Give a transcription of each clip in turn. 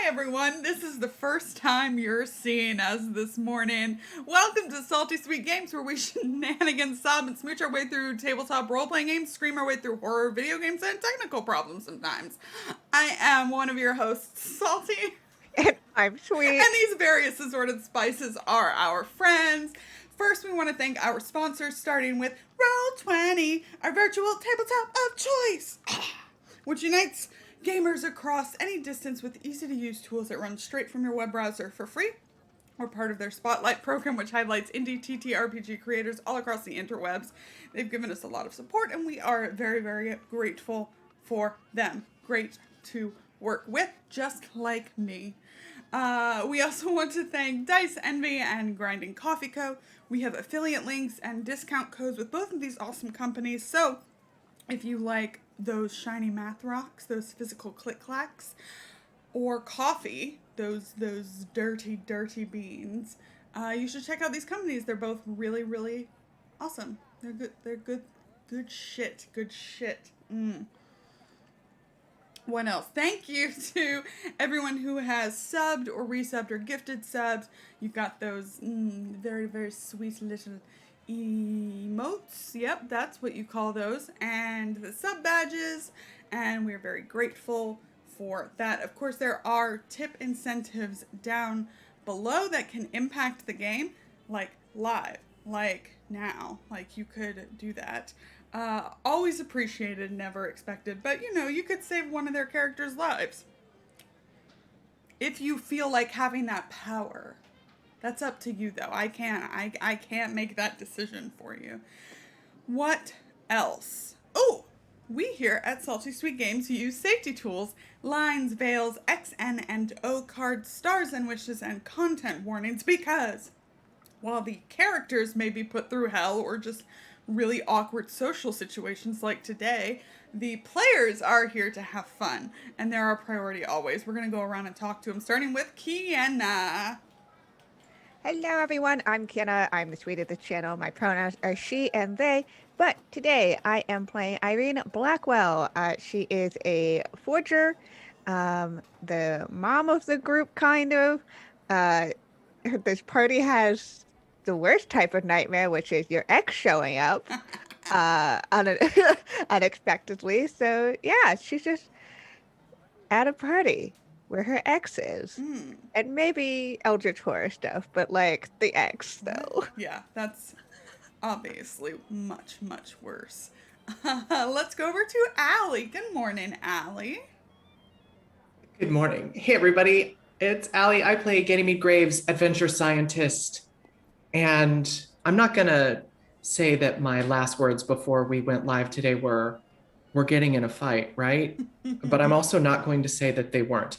everyone. This is the first time you're seeing us this morning. Welcome to Salty Sweet Games, where we shenanigan, sob, and smooch our way through tabletop role-playing games, scream our way through horror video games, and technical problems sometimes. I am one of your hosts, Salty. And I'm sweet. And these various assorted spices are our friends. First, we want to thank our sponsors, starting with Roll20, our virtual tabletop of choice, which unites gamers across any distance with easy-to-use tools that run straight from your web browser for free. We're part of their Spotlight program, which highlights indie TTRPG creators all across the interwebs. They've given us a lot of support, and we are very, very grateful for them. Great to work with, just like me. We also want to thank Dice Envy and Grinding Coffee Co. We have affiliate links and discount codes with both of these awesome companies, so if you like those shiny math rocks, those physical click-clacks, or coffee, those dirty, dirty beans, you should check out these companies. They're both really, really awesome. They're good shit. What else? Thank you to everyone who has subbed or resubbed or gifted subs. You've got those very, very sweet little emotes. Yep, that's what you call those. And the sub badges. And we're very grateful for that. Of course, there are tip incentives down below that can impact the game, like live, like now. Like you could do that. Always appreciated, never expected. But, you could save one of their characters' lives. If you feel like having that power. That's up to you, though. I can't make that decision for you. What else? Oh, we here at Salty Sweet Games use safety tools, lines, veils, X, N, and O cards, stars and wishes, and content warnings because while the characters may be put through hell or just really awkward social situations like today, the players are here to have fun, and they're our priority always. We're going to go around and talk to them, starting with Kienna. Hello, everyone. I'm Kienna. I'm the sweet of the channel. My pronouns are she and they. But today I am playing Irene Blackwell. She is a forger, the mom of the group, kind of. This party has the worst type of nightmare, which is your ex showing up unexpectedly. So, yeah, she's just at a party where her ex is. And maybe Eldritch Horror stuff, but like the ex, though. Yeah, that's obviously much, much worse. Let's go over to Allie. Good morning, Allie. Good morning. Hey, everybody. It's Allie. I play Ganymede Graves, adventure scientist. And I'm not going to say that my last words before we went live today were, we're getting in a fight, right? But I'm also not going to say that they weren't.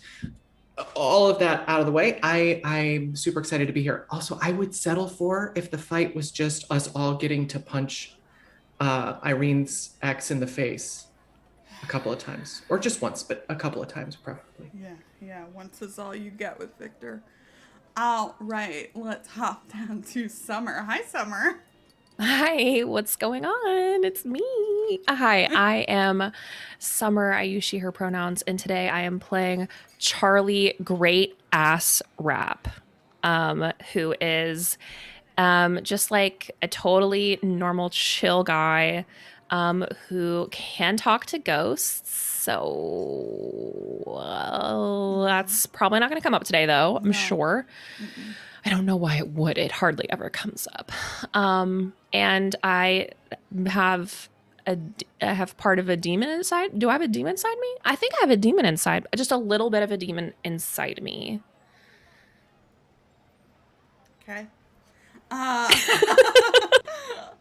All of that out of the way, I'm super excited to be here. Also, I would settle for if the fight was just us all getting to punch Irene's ex in the face a couple of times. Or just once, but a couple of times, preferably. Yeah, once is all you get with Victor. All right, let's hop down to Summer. Hi, Summer. Hi, what's going on? It's me. Hi, I am Summer. I use she, her pronouns, and today I am playing Charlie Great Ass Rap, who is just like a totally normal, chill guy who can talk to ghosts. So that's probably not going to come up today, though, I'm sure. I don't know why it would. It hardly ever comes up. And I have part of a demon inside. Do I have a demon inside me? I think I have a demon inside. Just a little bit of a demon inside me. Okay.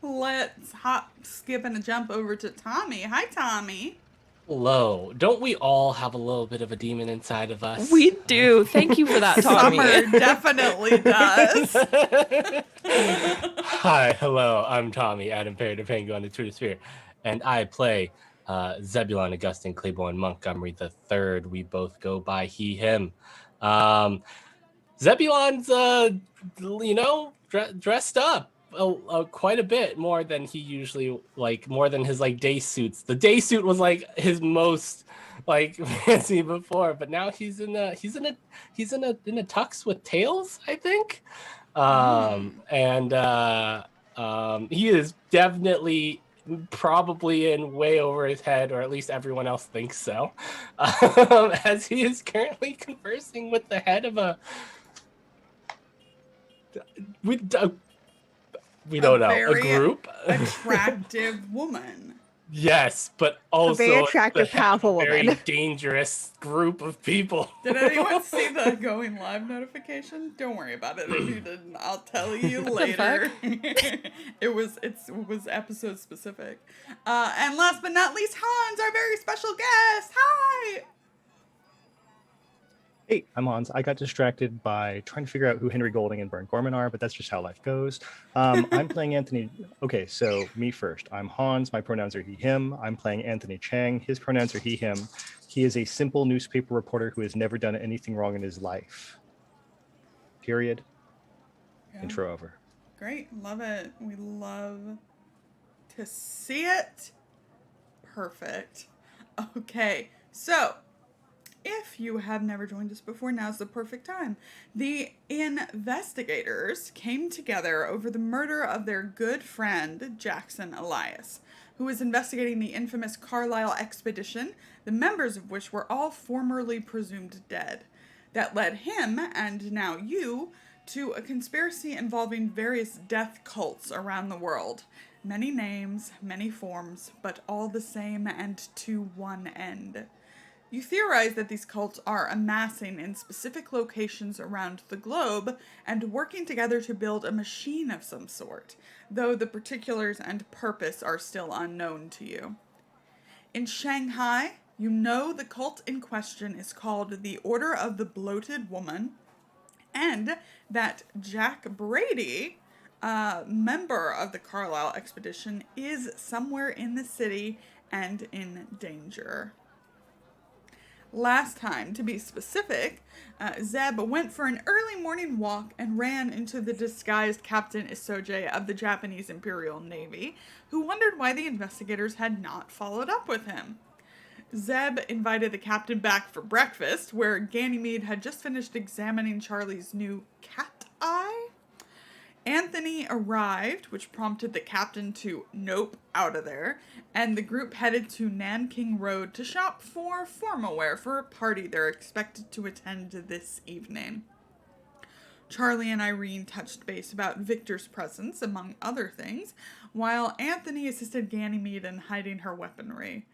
Let's hop, skip, and a jump over to Tommy. Hi, Tommy. Hello. Don't we all have a little bit of a demon inside of us? We do. Thank you for that, Tommy. Summer definitely does. Hi, hello. I'm Tommy, Adam Perry, the Penguin on the Twitter Sphere, and I play Zebulon Augustine Claiborne Montgomery III. We both go by he, him. Zebulon's, dressed up quite a bit more than he usually, more than his day suits. The day suit was his most like fancy before, but now he's in a tux with tails, I think. And he is definitely probably in way over his head, or at least everyone else thinks so, as he is currently conversing with the head of we don't know, a very group. attractive woman. Yes, but also very attractive, the head of powerful a very woman. dangerous group of people. Did anyone see the going live notification? Don't worry about it. If you didn't, I'll tell you later. It was episode specific. And last but not least, Hans, our very special guest. Hi. Hey, I'm Hans. I got distracted by trying to figure out who Henry Golding and Bern Gorman are, but that's just how life goes. I'm playing Anthony. Okay, so me first. I'm Hans. My pronouns are he, him. I'm playing Anthony Chang. His pronouns are he, him. He is a simple newspaper reporter who has never done anything wrong in his life. Period. Yeah. Intro over. Great. Love it. We love to see it. Perfect. Okay, so if you have never joined us before, now's the perfect time. The investigators came together over the murder of their good friend, Jackson Elias, who was investigating the infamous Carlisle expedition, the members of which were all formerly presumed dead. That led him, and now you, to a conspiracy involving various death cults around the world. Many names, many forms, but all the same and to one end. You theorize that these cults are amassing in specific locations around the globe and working together to build a machine of some sort, though the particulars and purpose are still unknown to you. In Shanghai, you know the cult in question is called the Order of the Bloated Woman, and that Jack Brady, a member of the Carlisle expedition, is somewhere in the city and in danger. Last time, to be specific, Zeb went for an early morning walk and ran into the disguised Captain Isoje of the Japanese Imperial Navy, who wondered why the investigators had not followed up with him. Zeb invited the captain back for breakfast, where Ganymede had just finished examining Charlie's new cat eye. Anthony arrived, which prompted the captain to nope out of there, and the group headed to Nanking Road to shop for formal wear for a party they're expected to attend this evening. Charlie and Irene touched base about Victor's presence, among other things, while Anthony assisted Ganymede in hiding her weaponry.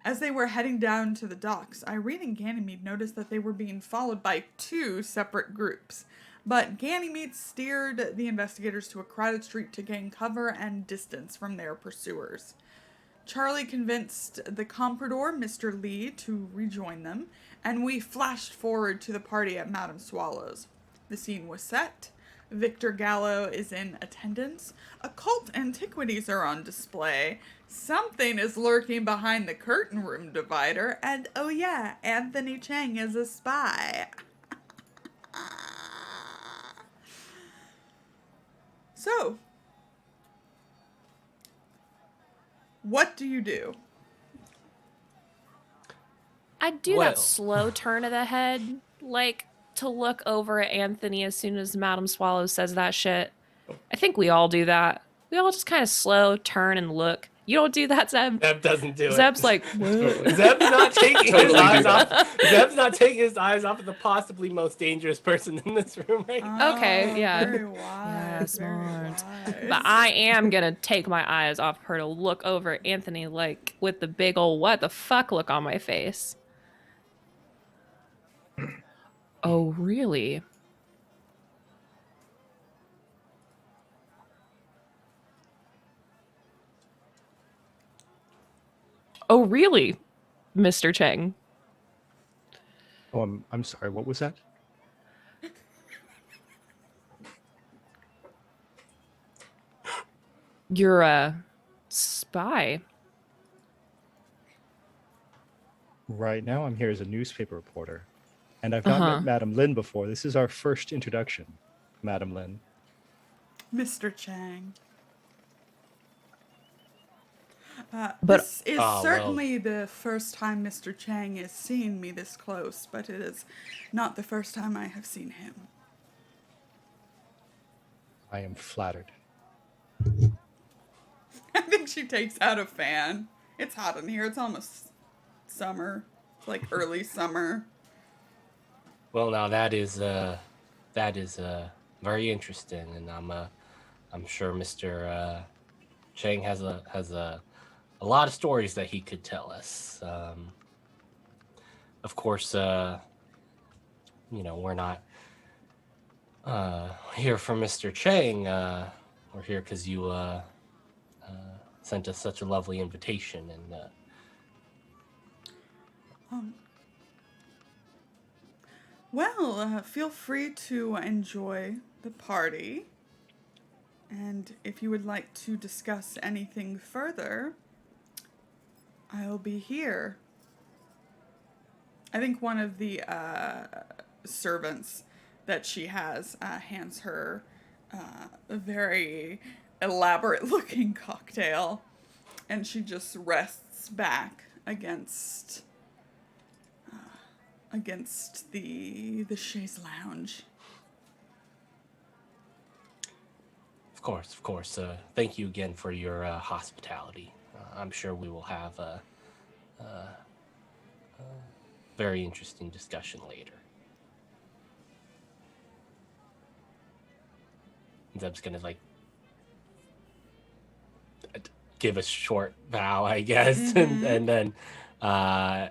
As they were heading down to the docks, Irene and Ganymede noticed that they were being followed by two separate groups. But Ganymede steered the investigators to a crowded street to gain cover and distance from their pursuers. Charlie convinced the comprador, Mr. Lee, to rejoin them, and we flashed forward to the party at Madame Swallow's. The scene was set. Victor Gallo is in attendance. Occult antiquities are on display. Something is lurking behind the curtain room divider, and oh yeah, Anthony Chang is a spy. So, what do you do? I'd do Well. that slow turn of the head, like to look over at Anthony as soon as Madame Swallow says that shit. I think we all do that. We all just kind of slow turn and look. You don't do that, Zeb? Zeb doesn't do it. Zeb's like, what? Zeb's not taking his Totally eyes do off. Zeb's not taking his eyes off of the possibly most dangerous person in this room right now. Okay, yeah. Very wise. Yeah, smart. Very But wise. I am gonna take my eyes off her to look over at Anthony, like with the big ol' what the fuck look on my face. Oh, really? Oh, really, Mr. Chang? Oh, I'm sorry. What was that? You're a spy. Right now, I'm here as a newspaper reporter, and I've not met Madam Lin before. This is our first introduction, Madam Lin. Mr. Chang. But- This is well. certainly the first time Mr. Chang has seen me this close, but it is not the first time I have seen him. I am flattered. I think she takes out a fan. It's hot in here. It's almost summer. It's like early summer. Well, now that is very interesting, and I'm sure Mr. Chang has a lot of stories that he could tell us. Of course, we're not here for Mr. Chang. We're here because you sent us such a lovely invitation, and Well, feel free to enjoy the party. And if you would like to discuss anything further, I'll be here. I think one of the servants that she has hands her a very elaborate looking cocktail, and she just rests back against the chaise lounge. of course, thank you again for your hospitality. I'm sure we will have a very interesting discussion later. Zeb's gonna give a short bow, I guess, and then I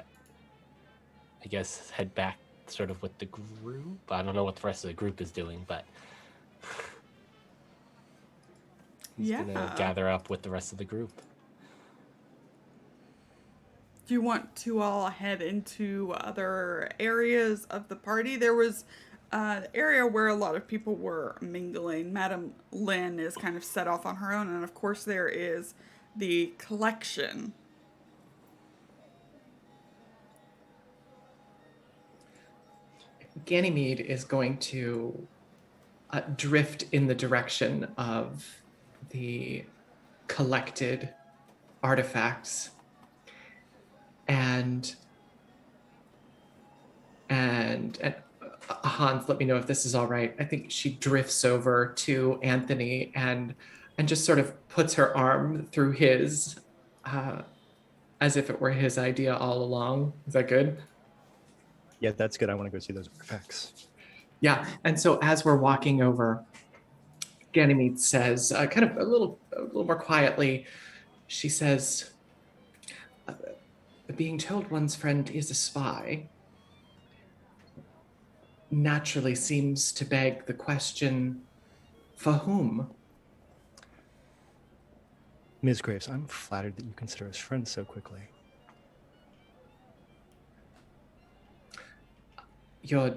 guess head back sort of with the group. I don't know what the rest of the group is doing, but he's gonna gather up with the rest of the group. Do you want to all head into other areas of the party? There was an area where a lot of people were mingling. Madame Lynn is kind of set off on her own, and of course there is the collection. Ganymede is going to drift in the direction of the collected artifacts, and Hans, let me know if this is all right. I think she drifts over to Anthony and just sort of puts her arm through his, as if it were his idea all along. Is that good? Yeah, that's good. I want to go see those artifacts. Yeah, and so as we're walking over, Ganymede says, kind of a little more quietly, she says, being told one's friend is a spy naturally seems to beg the question, for whom? Ms. Graves, I'm flattered that you consider us friends so quickly. You're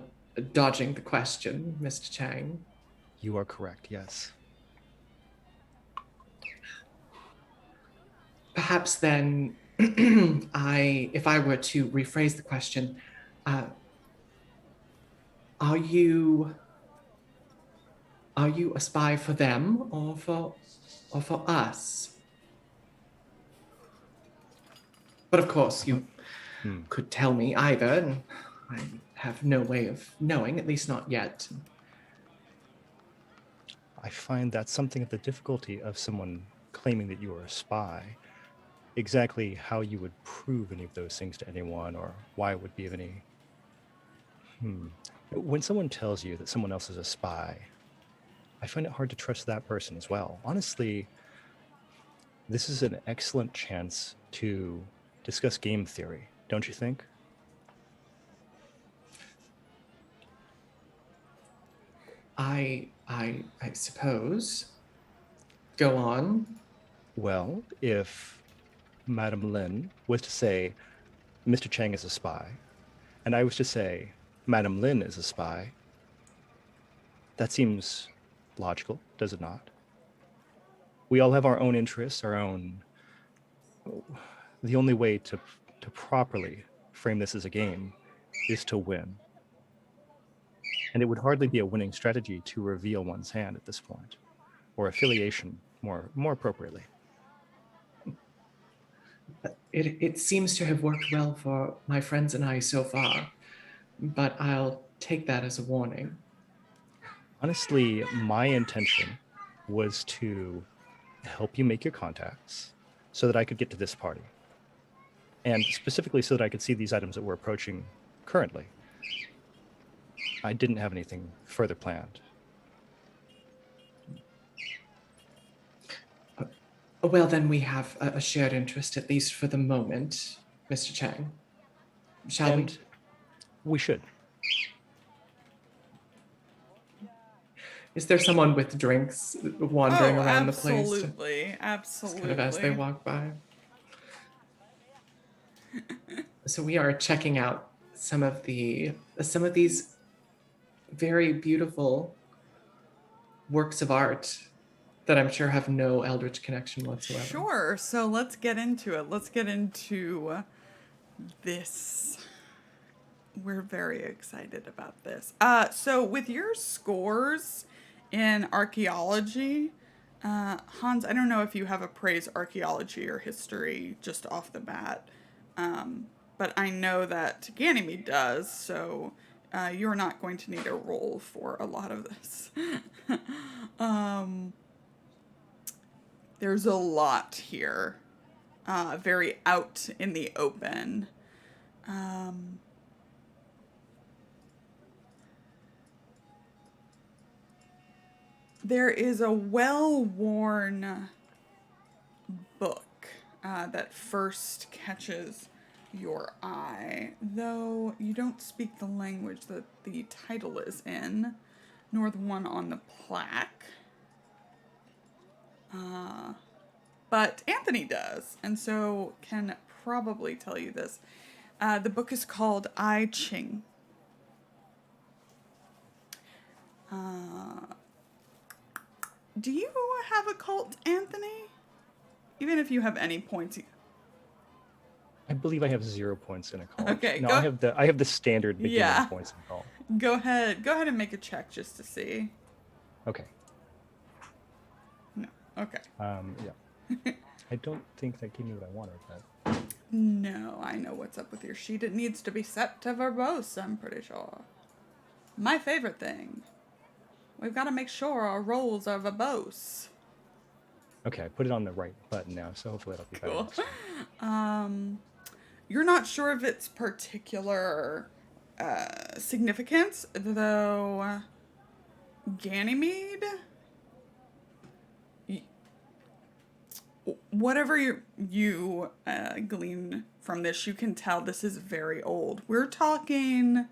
dodging the question, Mr. Chang. You are correct, yes. Perhaps then, if I were to rephrase the question, are you a spy for them or for us? But of course, you could tell me either, and I have no way of knowing, at least not yet. I find that's something of the difficulty of someone claiming that you are a spy. Exactly how you would prove any of those things to anyone, or why it would be of any... When someone tells you that someone else is a spy, I find it hard to trust that person as well. Honestly, this is an excellent chance to discuss game theory, don't you think? I suppose. Go on. Well, if Madame Lin was to say, Mr. Chang is a spy, and I was to say, Madame Lin is a spy, that seems logical, does it not? We all have our own interests, our own... The only way to properly frame this as a game is to win. And it would hardly be a winning strategy to reveal one's hand at this point, or affiliation more appropriately. It seems to have worked well for my friends and I so far, but I'll take that as a warning. Honestly, my intention was to help you make your contacts so that I could get to this party. And specifically so that I could see these items that we're approaching currently. I didn't have anything further planned. Well, then we have a shared interest, at least for the moment, Mr. Chang. Shall And we should. Is there someone with drinks wandering around the place? Absolutely. Just kind of as they walk by. So we are checking out some of these very beautiful works of art that I'm sure have no eldritch connection whatsoever. Sure. So let's get into it. Let's get into this. We're very excited about this. So with your scores in archaeology, Hans, I don't know if you have appraised archaeology or history just off the bat, but I know that Ganymede does, so you're not going to need a roll for a lot of this. There's a lot here, very out in the open. There is a well-worn book that first catches your eye, though you don't speak the language that the title is in, nor the one on the plaque. But Anthony does, and so can probably tell you this. The book is called I Ching. Do you have a cult, Anthony? Even if you have any points. I believe I have 0 points in a call. Okay, No, go- I have the standard beginning Yeah. points in a call. Go ahead and make a check just to see. Okay. No. Okay. Yeah. I don't think that gave me what I wanted, but No, I know what's up with your sheet. It needs to be set to verbose, I'm pretty sure. My favorite thing. We've got to make sure our rolls are verbose. okay, I put it on the right button now, so hopefully it'll be better. Cool. next time. You're not sure of its particular significance, though Ganymede, whatever you glean from this, you can tell this is very old. We're talking,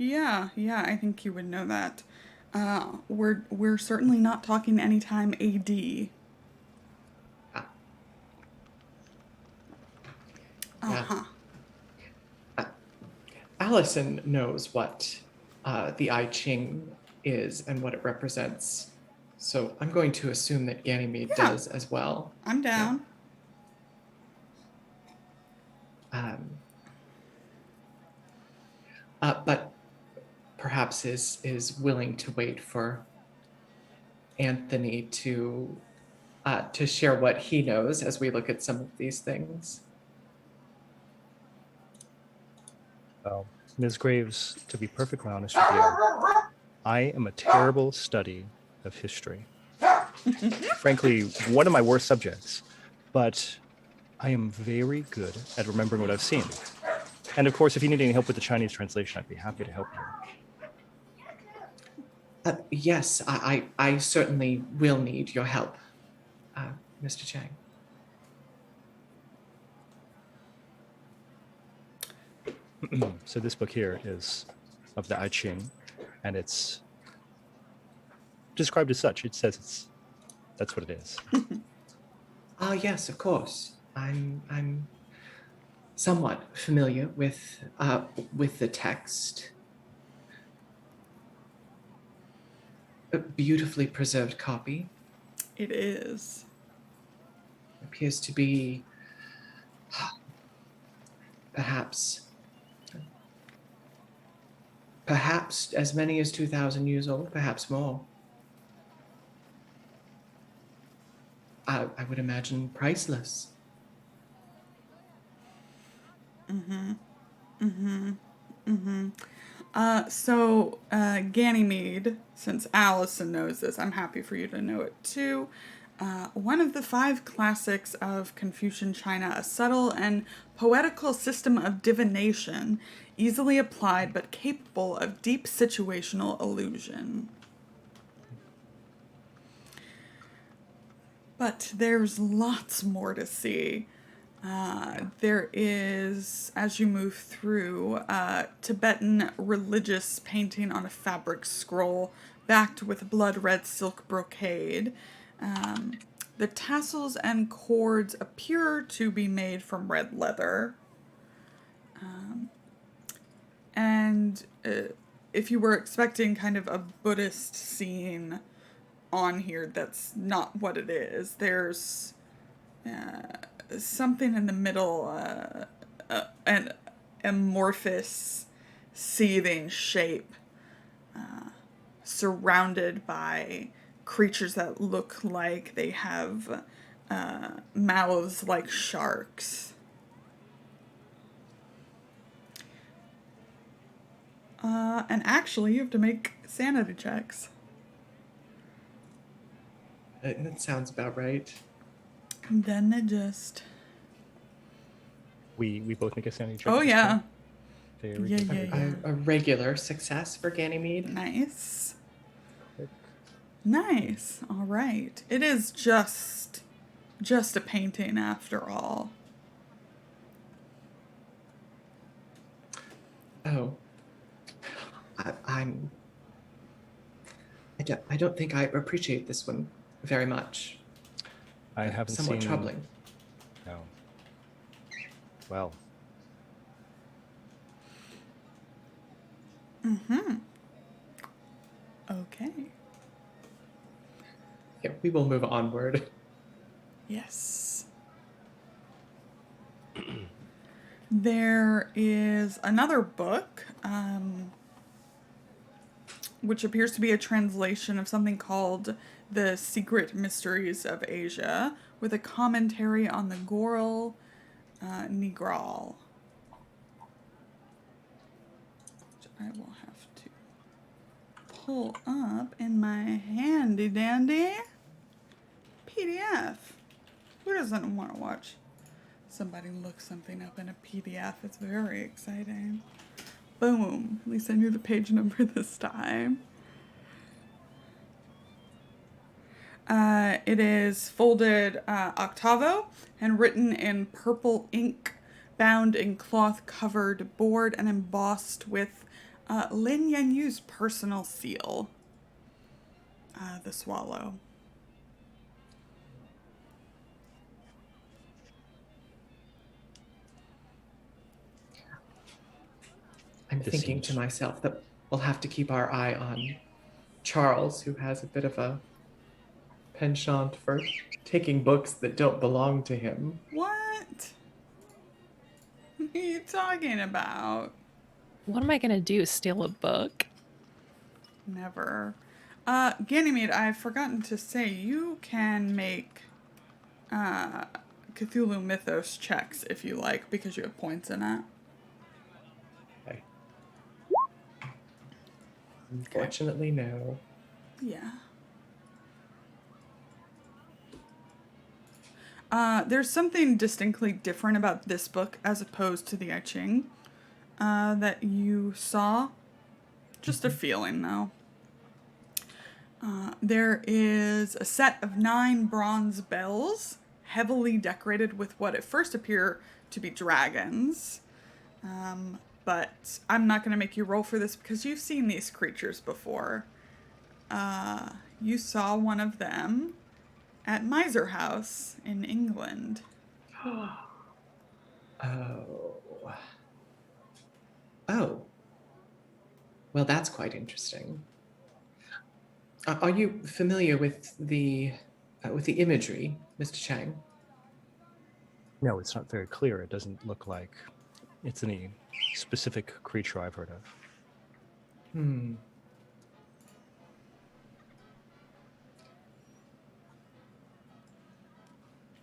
Yeah, I think you would know that. We're certainly not talking anytime AD. Uh-huh. Allison knows what the I Ching is and what it represents. So I'm going to assume that Ganymede does as well. I'm down. But perhaps is willing to wait for Anthony to share what he knows as we look at some of these things. Well, Ms. Graves, to be perfectly honest with you, I am a terrible study of history. Frankly, one of my worst subjects, but I am very good at remembering what I've seen. And of course, if you need any help with the Chinese translation, I'd be happy to help you. Yes, I certainly will need your help, Mr. Chang. So this book here is of the I Ching, and it's described as such. It says that's what it is. Yes, of course. I'm somewhat familiar with the text. A beautifully preserved copy. It is. Appears to be perhaps perhaps as many as 2,000 years old, perhaps more. I would imagine priceless. Ganymede, since Allison knows this, I'm happy for you to know it too. One of the 5 classics of Confucian China, a subtle and poetical system of divination, easily applied but capable of deep situational illusion. But there's lots more to see. There is, as you move through, Tibetan religious painting on a fabric scroll backed with blood red silk brocade. The tassels and cords appear to be made from red leather. And if you were expecting kind of a Buddhist scene on here, that's not what it is. There's something in the middle, an amorphous, seething shape, surrounded by creatures that look like they have mouths like sharks. And actually, you have to make sanity checks. That sounds about right. And then they just... We both make a sanity check. Oh, at this yeah. point. Very good. Yeah. A regular success for Ganymede. Nice. Click. Nice. All right. It is just a painting after all. Oh. I don't think I appreciate this one very much. I haven't Somewhat seen. troubling. No. Well, Okay. Yeah, we will move onward. Yes. There is another book, which appears to be a translation of something called The Secret Mysteries of Asia, with a commentary on the Goral Nigral. Which I will have to pull up in my handy dandy PDF. Who doesn't want to watch somebody look something up in a PDF? It's very exciting. Boom. At least I knew the page number this time. It is folded octavo and written in purple ink, bound in cloth-covered board and embossed with Lin Yanyu's personal seal, the swallow. I'm This thinking seems- to myself that we'll have to keep our eye on Charles, who has a bit of a penchant for taking books that don't belong to him. What? What are you talking about? What am I gonna do? Steal a book? Never. Ganymede, I've forgotten to say, you can make Cthulhu Mythos checks if you like, because you have points in it. Okay. Unfortunately, no. Yeah. There's something distinctly different about this book as opposed to the I Ching that you saw. Just a feeling, though. There is a set of 9 bronze bells, heavily decorated with what at first appear to be dragons. But I'm not going to make you roll for this because you've seen these creatures before. You saw one of them at Miser House in England. Oh. Oh. Well, that's quite interesting. Are you familiar with the imagery, Mr. Chang? no, it's not very clear. It doesn't look like it's any specific creature I've heard of. Hmm.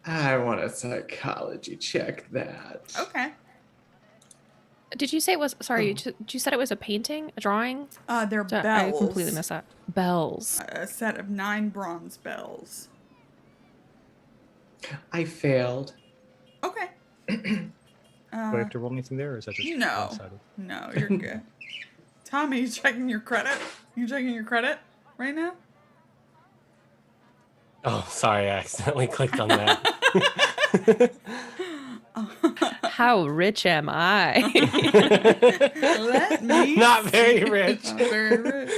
I want to psychology check that. Okay. Did you say it was, sorry, Oh. you said it was a painting, a drawing? They're So bells. I completely missed that. Bells. A set of 9 bronze bells. I failed. Okay. Do I have to roll anything there, or is that just No. one-sided? No, you're good. Tommy, you checking your credit? You checking your credit right now? Oh, sorry, I accidentally clicked on that. How rich am I? Let me Not very see. rich. Not very rich.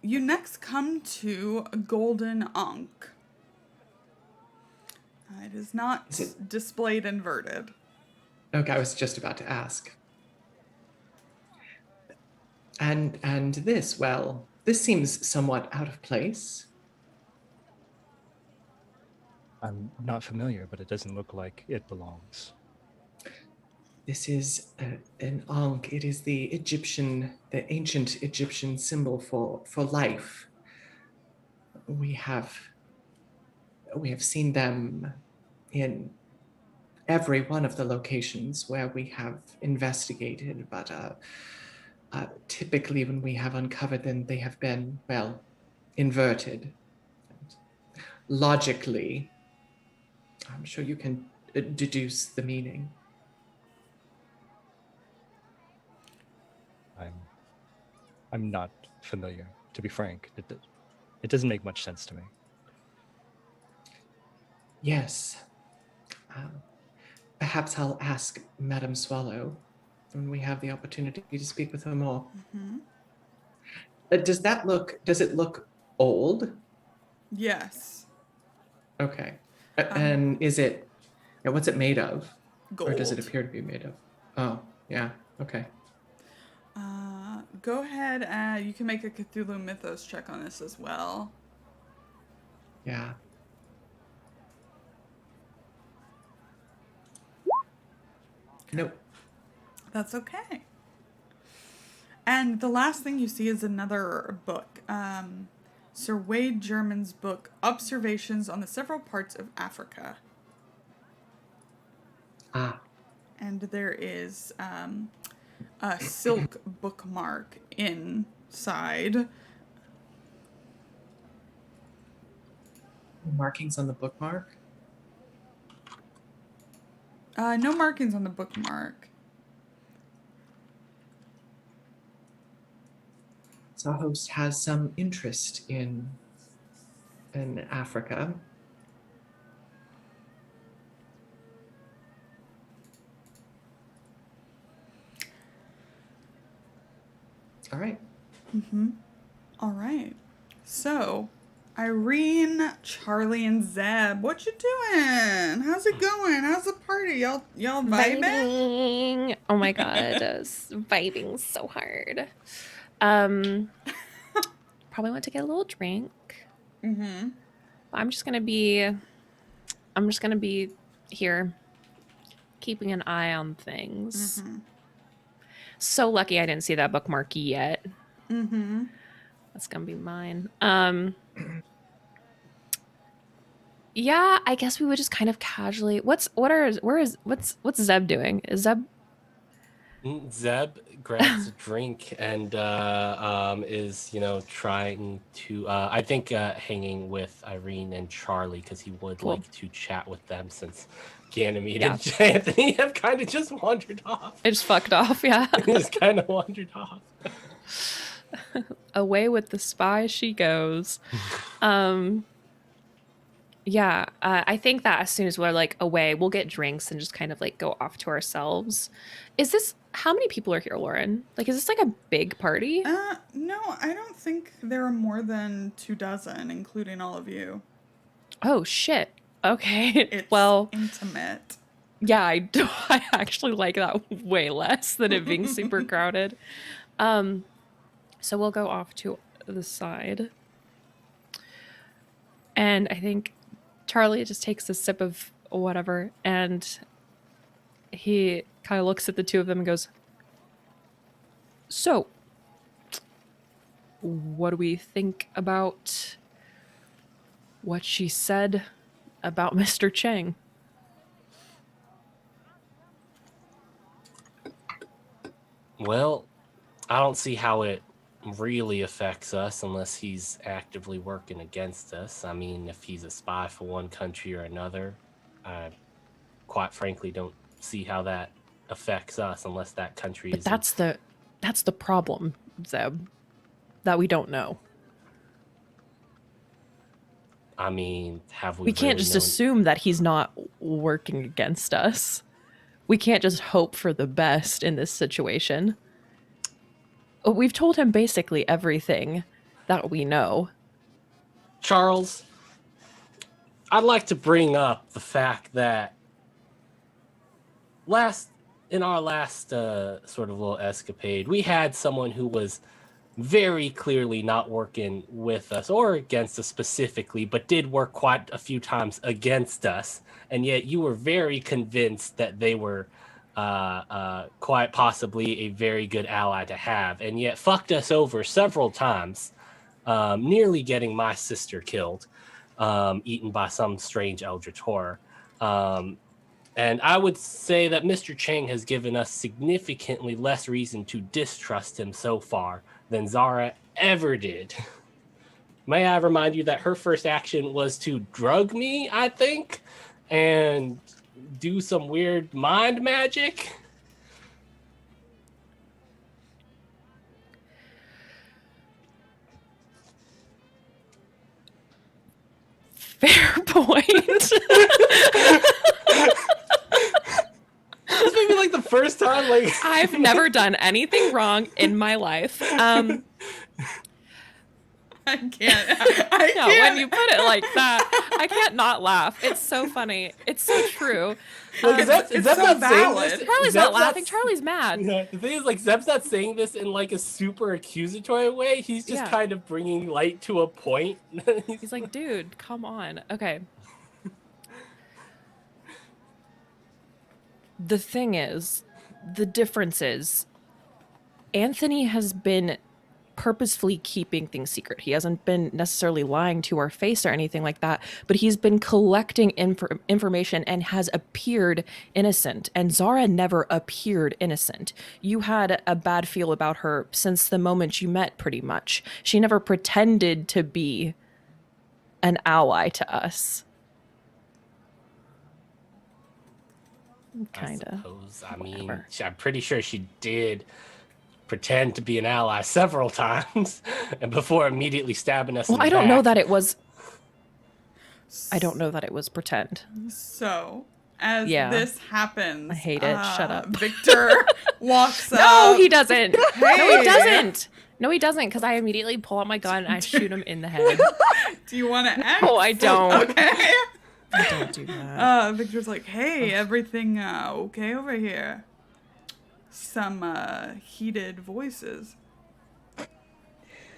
You next come to a golden ankh. It is not Is it- displayed inverted. Okay, I was just about to ask. And this, well, this seems somewhat out of place. I'm not familiar, but it doesn't look like it belongs. This is an ankh. It is the ancient Egyptian symbol for life. We have seen them in every one of the locations where we have investigated, but typically when we have uncovered them, they have been, well, inverted. Logically, I'm sure you can deduce the meaning. I'm not familiar, to be frank. It doesn't make much sense to me. Yes. Perhaps I'll ask Madame Swallow when we have the opportunity to speak with her more. Mm-hmm. Does it look old? Yes. Okay. And what's it made of? Gold. Or does it appear to be made of? Oh, yeah. Okay. Go ahead. You can make a Cthulhu Mythos check on this as well. Yeah. Nope. That's okay. And the last thing you see is another book. Sir Wade German's book, Observations on the Several Parts of Africa. Ah. And there is a silk bookmark inside. Markings on the bookmark? No markings on the bookmark. So our host has some interest in Africa. All right. Mm-hmm. All right. So, Irene, Charlie, and Zeb, what you doing? How's it going? How's the party? Y'all vibing? Vibing. Oh my god, vibing so hard. Probably want to get a little drink. Mm-hmm. I'm just gonna be here, keeping an eye on things. Mm-hmm. So lucky I didn't see that bookmark yet. Mm-hmm. That's gonna be mine. Yeah, I guess we would just kind of casually. What's Zeb doing? Is Zeb? Zeb grabs a drink and is trying to I think hanging with Irene and Charlie because he would Cool. like to chat with them since Ganymede Yeah. and Anthony have kind of just wandered off. I just fucked off. Yeah. Just kind of wandered off. Away with the spy she goes. Yeah, I think that as soon as we're like away, we'll get drinks and just kind of like go off to ourselves. How many people are here, Lauren? Like, is this like a big party? No, I don't think there are more than 24, including all of you. Oh shit. Okay. It's well, intimate. yeah, I actually like that way less than it being super crowded. So we'll go off to the side. And I think Charlie just takes a sip of whatever and he kind of looks at the two of them and goes, So, what do we think about what she said about Mr. Chang? Well, I don't see how it really affects us unless he's actively working against us. I mean, if he's a spy for one country or another, I quite frankly don't see how that affects us unless that country But is. that's the problem, Zeb, that we don't know. I mean, have we? We can't really just known... assume that he's not working against us. We can't just hope for the best in this situation. We've told him basically everything that we know. Charles, I'd like to bring up the fact that in our last sort of little escapade, we had someone who was very clearly not working with us or against us specifically, but did work quite a few times against us. And yet you were very convinced that they were quite possibly a very good ally to have, and yet fucked us over several times, nearly getting my sister killed, eaten by some strange eldritch horror. And I would say that Mr. Chang has given us significantly less reason to distrust him so far than Zara ever did. May I remind you that her first action was to drug me, I think, and do some weird mind magic. Fair point. This may be like the first time, like I've never done anything wrong in my life. I can't. I No, can't. when you put it like that, I can't not laugh. It's so funny. It's so true. Like, it's Zeb's so not saying valid. this. Charlie's Zeb's not laughing. Charlie's mad. Yeah, the thing is, like, Zeb's not saying this in like a super accusatory way. He's just Yeah. kind of bringing light to a point. He's like, dude, come on. Okay. The thing is, the difference is, Anthony has been purposefully keeping things secret. He hasn't been necessarily lying to our face or anything like that, but he's been collecting information and has appeared innocent. And Zara never appeared innocent. You had a bad feel about her since the moment you met, pretty much. She never pretended to be an ally to us. Kind I of. suppose. I mean, Whatever. I'm pretty sure she did pretend to be an ally several times, and before immediately stabbing us. Well, in the I don't know back. that it was. I don't know that it was pretend. So, as Yeah. this happens, I hate it. Shut up. Victor walks up. No, he doesn't. No, Hey. he doesn't. No, he doesn't, because I immediately pull out my gun and I shoot him in the head. Do you want to act? No, I don't. Okay. I don't do that. Victor's like, hey, everything okay over here? Some heated voices.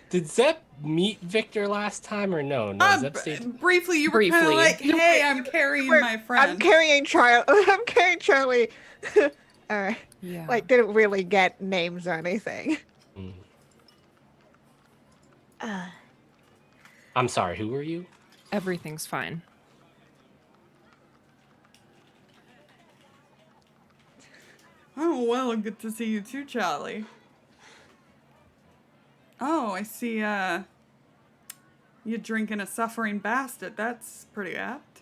Did Zeb meet Victor last time or no? No, Zeb stayed. Briefly, you were kind of Briefly. like, hey, I'm carrying my friend. I'm carrying Charlie. I'm carrying Charlie. All right. Yeah. Like, didn't really get names or anything. I'm sorry. Who were you? Everything's fine. Oh, well, good to see you too, Charlie. Oh, I see, you're drinking a suffering bastard. That's pretty apt.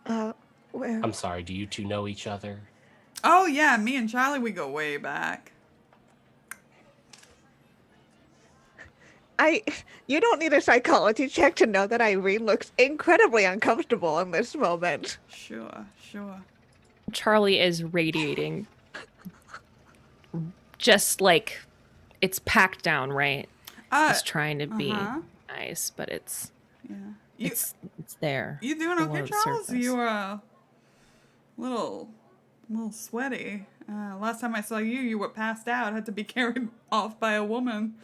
Well, I'm sorry. Do you two know each other? Oh, yeah, me and Charlie, we go way back. you don't need a psychology check to know that Irene looks incredibly uncomfortable in this moment. Sure. Charlie is radiating. Just like it's packed down, right? It's trying to be nice, but it's Yeah. it's there. You doing below okay, the Charles? surface. You were little sweaty. Last time I saw you, you were passed out. Had to be carried off by a woman.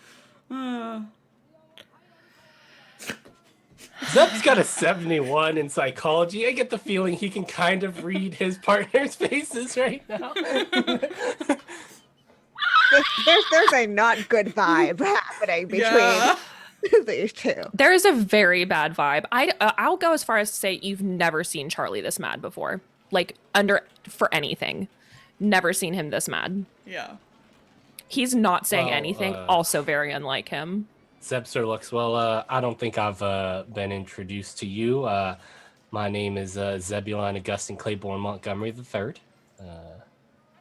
Zeb's got a 71 in psychology. I get the feeling he can kind of read his partner's faces right now. There's a not good vibe happening between Yeah. these two. There is a very bad vibe. I'll go as far as to say you've never seen Charlie this mad before. Like, for anything. Never seen him this mad. Yeah. He's not saying Well, anything. Also very unlike him. Zeb sort of looks, well, I don't think I've been introduced to you. My name is Zebulon Augustine Claiborne Montgomery III.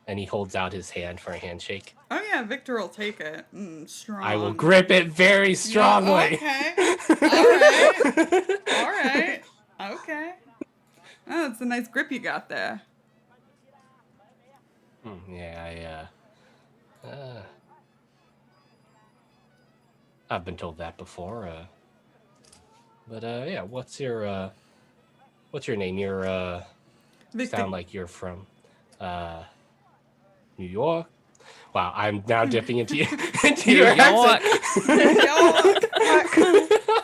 And he holds out his hand for a handshake. Oh yeah, Victor will take it. Strong. I will grip it very strongly. Yeah, okay. All right. Okay. Oh, it's a nice grip you got there. Yeah, I've been told that before. But yeah, what's your name? You're Victor. sound like you're from New York. Wow, I'm now dipping into your accent.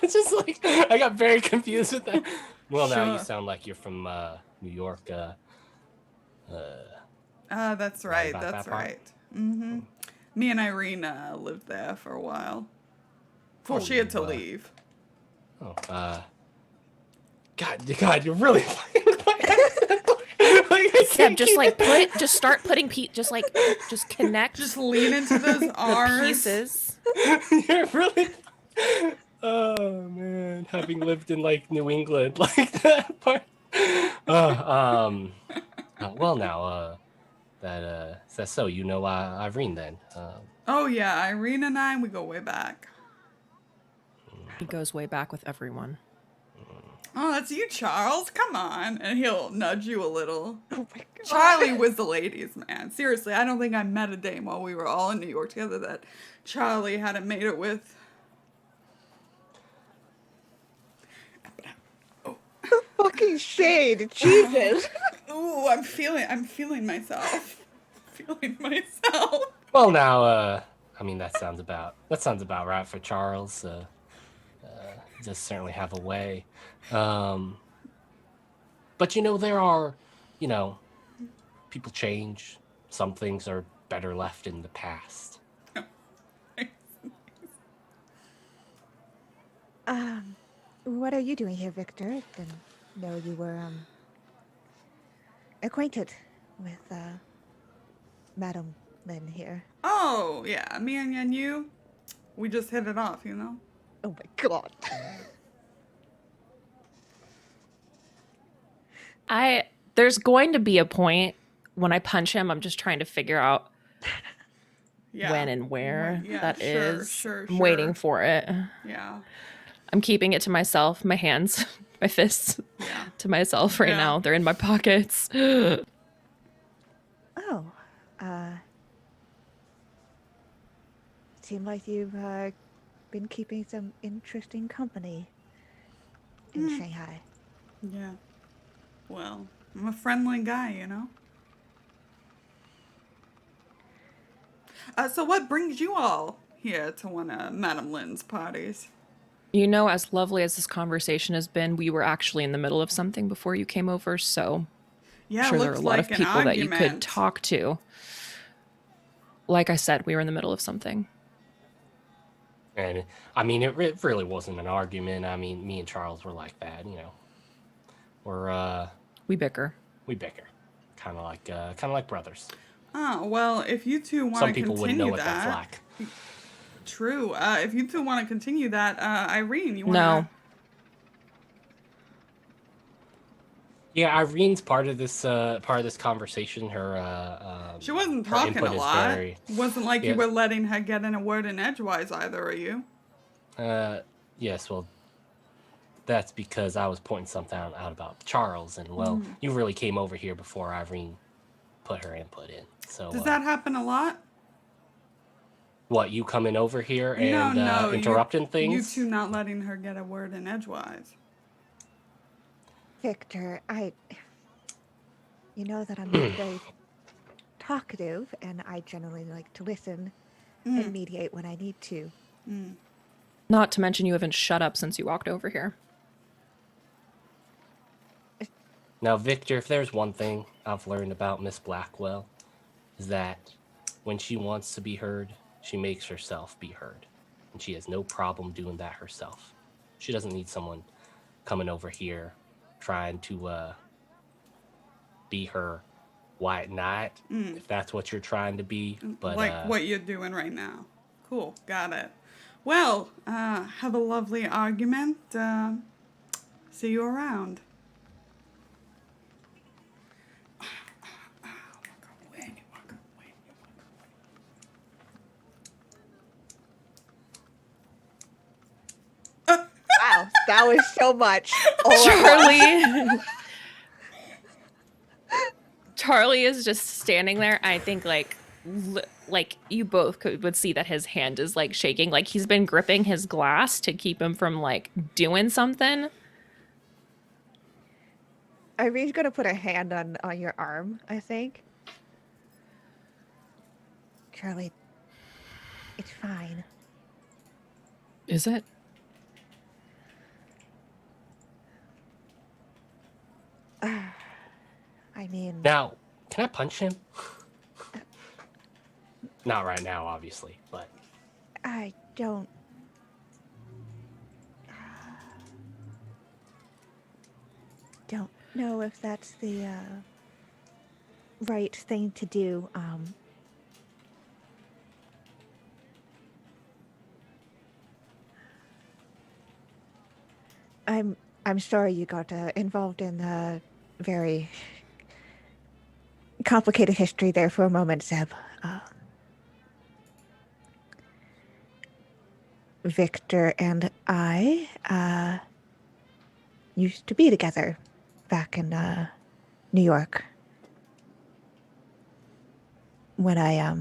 It's just like I got very confused with that. Well, now you Sure. sound like you're from New York. That's right. about That's that part? right. Mm-hmm. Me and Irene lived there for a while. Before she had to leave. God, you're really playing with my accent. Like, I Yeah, can't just keep like it. just start putting just connect Just lean into those the R's. pieces. You're really. Oh man, having lived in like New England, like that part. Well, now that's so you know Irene then. Oh yeah, Irene and I, we go way back. He goes way back with everyone. Oh, that's you, Charles. Come on. And he'll nudge you a little. Oh my god. Charlie was the ladies' man. Seriously, I don't think I met a dame while we were all in New York together that Charlie hadn't made it with. Fucking shade. Jesus. Ooh, I'm feeling myself. Feeling myself. Well, now I mean that sounds about right for Charles. He does certainly have a way. But you know there are, people change. Some things are better left in the past. What are you doing here, Victor? I didn't know you were acquainted with Madam Lynn here. Oh, yeah. Me and you, we just hit it off, you know? Oh my god. There's going to be a point when I punch him, I'm just trying to figure out Yeah. when and where Yeah, that sure, is. sure, I'm waiting sure. for it. Yeah. I'm keeping it to myself, my hands, my fists Yeah. to myself right Yeah. now. They're in my pockets. Oh, seem like you've been keeping some interesting company in Shanghai. Yeah. Well, I'm a friendly guy, you know? So what brings you all here to one of Madame Lynn's parties? You know, as lovely as this conversation has been, we were actually in the middle of something before you came over, so Yeah, I'm sure there are looks a lot like of an people that you could argument. talk to. Like I said, we were in the middle of something. And I mean, it really wasn't an argument. I mean, me and Charles were like that, We're We bicker. we bicker, kind of like brothers. Oh, well, if you two want Some to people wouldn't know continue what that's that. like. True. If you two want to continue that, Irene, you want No. Yeah, Irene's part of this conversation. Her She wasn't her talking input a is lot. very- It wasn't like you Yeah. were letting her get in a word in edgewise either, are you? Yes, well, that's because I was pointing something out about Charles, and well, you really came over here before Irene put her input in. So Does that happen a lot? what, you coming over here and no, interrupting things? You two not letting her get a word in edgewise. Victor, you know that I'm not very talkative, and I generally like to listen and mediate when I need to. Not to mention you haven't shut up since you walked over here. Now, Victor, if there's one thing I've learned about Miss Blackwell, is that when she wants to be heard, she makes herself be heard. And she has no problem doing that herself. She doesn't need someone coming over here trying to be her white knight, if that's what you're trying to be. But like what you're doing right now. Cool, got it. Well, have a lovely argument. See you around. Wow, that was so much. all at once. Charlie is just standing there. I think like you both would see that his hand is like shaking, like he's been gripping his glass to keep him from like doing something. Irene's gonna put a hand on your arm, I think. Charlie, it's fine. Is it? I mean, now, can I punch him? Not right now, obviously, but I don't know if that's the right thing to do. I'm sorry you got involved in a very complicated history there for a moment, Zeb. Victor and I used to be together back in New York. When I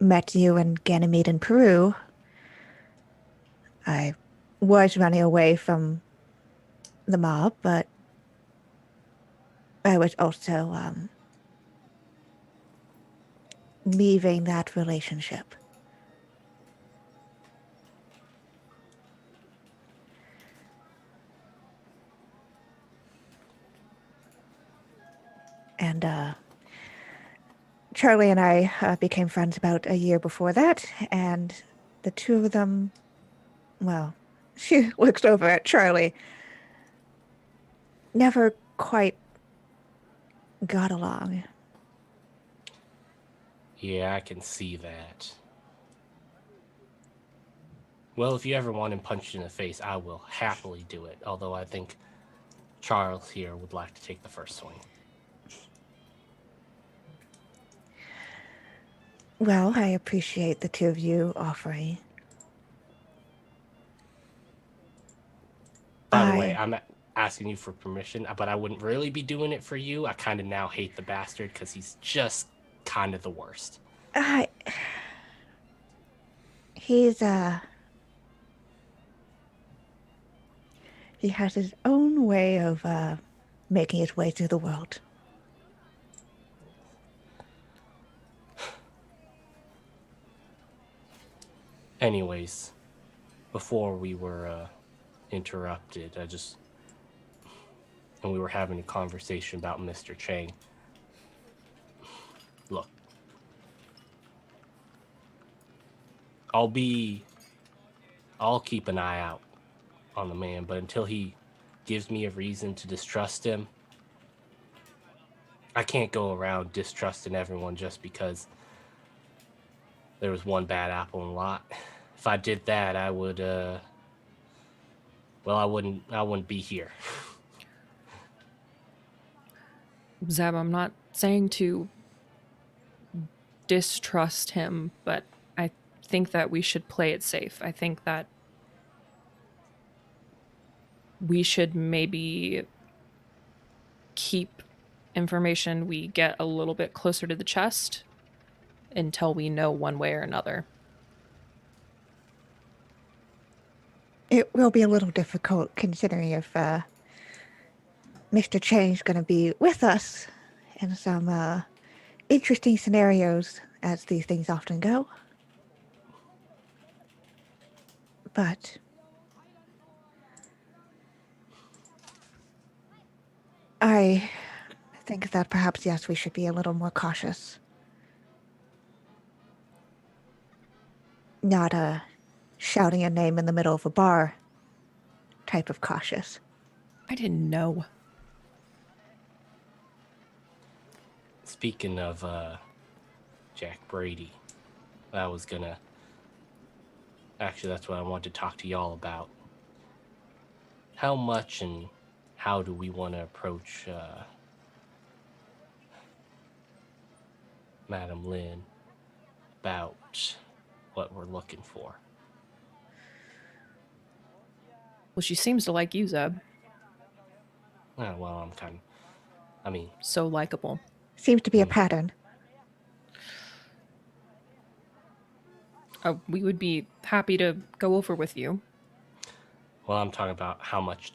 met you and Ganymede in Peru, I was running away from the mob, but I was also leaving that relationship. And Charlie and I became friends about a year before that, and the two of them, well, she looks over at Charlie, never quite got along. yeah, I can see that. Well, if you ever want him punched in the face, I will happily do it. Although I think Charles here would like to take the first swing. Well, I appreciate the two of you offering. By the way, I'm asking you for permission, but I wouldn't really be doing it for you. I kind of now hate the bastard because he's just kind of the worst. He's he has his own way of making his way through the world. Anyways, before we were interrupted, and we were having a conversation about Mr. Chang. Look, I'll keep an eye out on the man, but until he gives me a reason to distrust him, I can't go around distrusting everyone just because there was one bad apple in the lot. If I did that, I would, I wouldn't be here. Zeb, I'm not saying to distrust him, but I think that we should play it safe. I think that we should maybe keep information we get a little bit closer to the chest until we know one way or another. It will be a little difficult considering if Mr. Chang's going to be with us in some interesting scenarios, as these things often go. But I think that perhaps, yes, we should be a little more cautious. Not shouting a name in the middle of a bar type of cautious. I didn't know. Speaking of Jack Brady, that's what I wanted to talk to y'all about. How much and how do we want to approach Madam Lynn about what we're looking for? Well, she seems to like you, Zeb. Well, So likable. Seems to be a pattern. We would be happy to go over with you. well, I'm talking about how much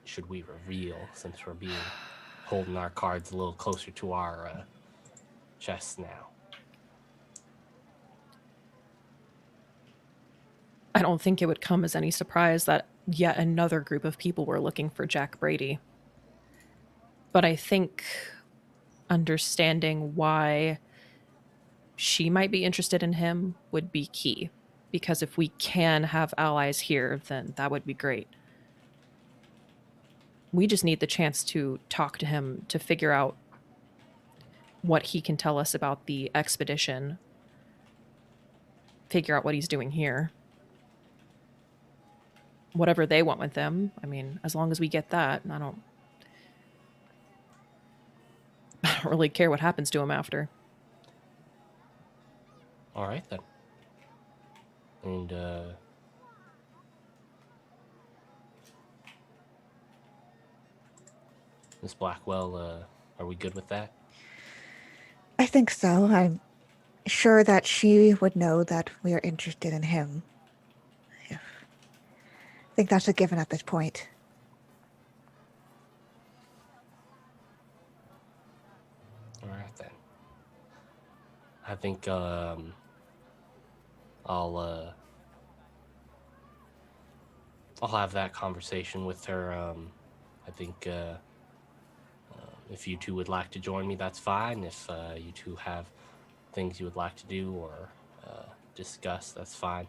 should we reveal, since we're holding our cards a little closer to our chests now. I don't think it would come as any surprise that yet another group of people were looking for Jack Brady. But I think understanding why she might be interested in him would be key. Because if we can have allies here, then that would be great. We just need the chance to talk to him to figure out what he can tell us about the expedition, figure out what he's doing here. Whatever they want with them, as long as we get that, I don't really care what happens to him after. All right, then. And, Miss Blackwell, are we good with that? I think so. I'm sure that she would know that we are interested in him. I think that's a given at this point. All right, then. I think, I'll have that conversation with her. I think if you two would like to join me, that's fine. If you two have things you would like to do or discuss, that's fine.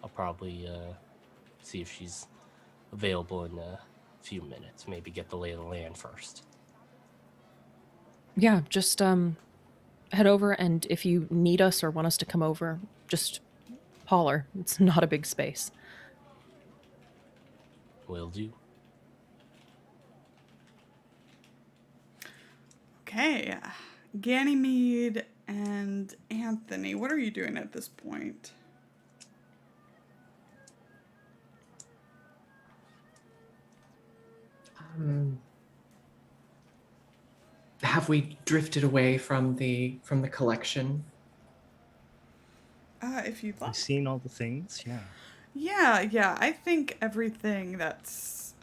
I'll probably see if she's available in a few minutes. Maybe get the lay of the land first. Yeah, just head over, and if you need us or want us to come over, just holler. It's not a big space. Will do. Okay, Ganymede and Anthony, what are you doing at this point? Have we drifted away from the collection? If you'd like. I've seen all the things, yeah. Yeah. I think everything that's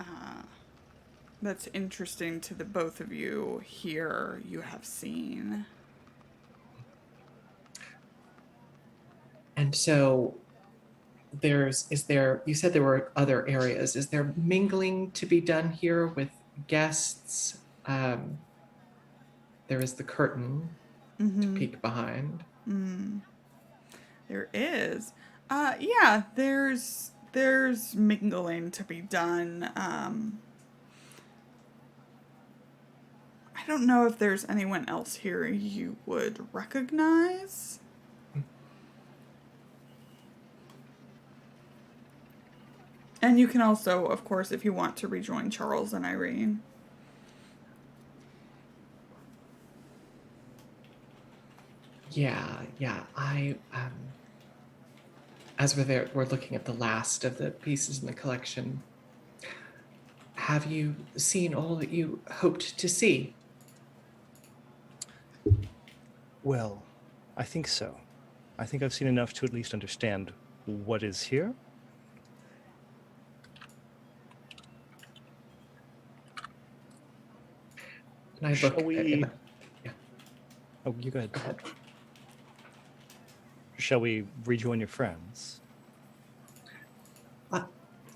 interesting to the both of you here, you have seen. And so you said there were other areas. Is there mingling to be done here with guests? There is the curtain to peek behind. There is. Yeah, there's mingling to be done. I don't know if there's anyone else here you would recognize. And you can also, of course, if you want to rejoin Charles and Irene. Yeah. As we're looking at the last of the pieces in the collection, have you seen all that you hoped to see? Well, I think so. I think I've seen enough to at least understand what is here. And I Shall look we... at yeah. Oh, you go ahead. Go ahead. Shall we rejoin your friends?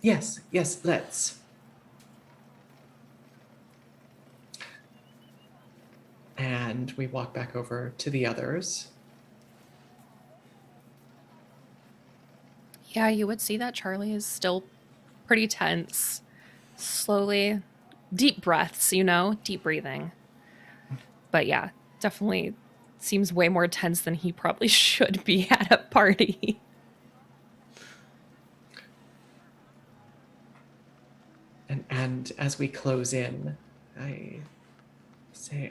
Yes, let's. And we walk back over to the others. Yeah, you would see that Charlie is still pretty tense. Slowly, deep breaths, deep breathing. But yeah, definitely seems way more tense than he probably should be at a party. And as we close in, I say,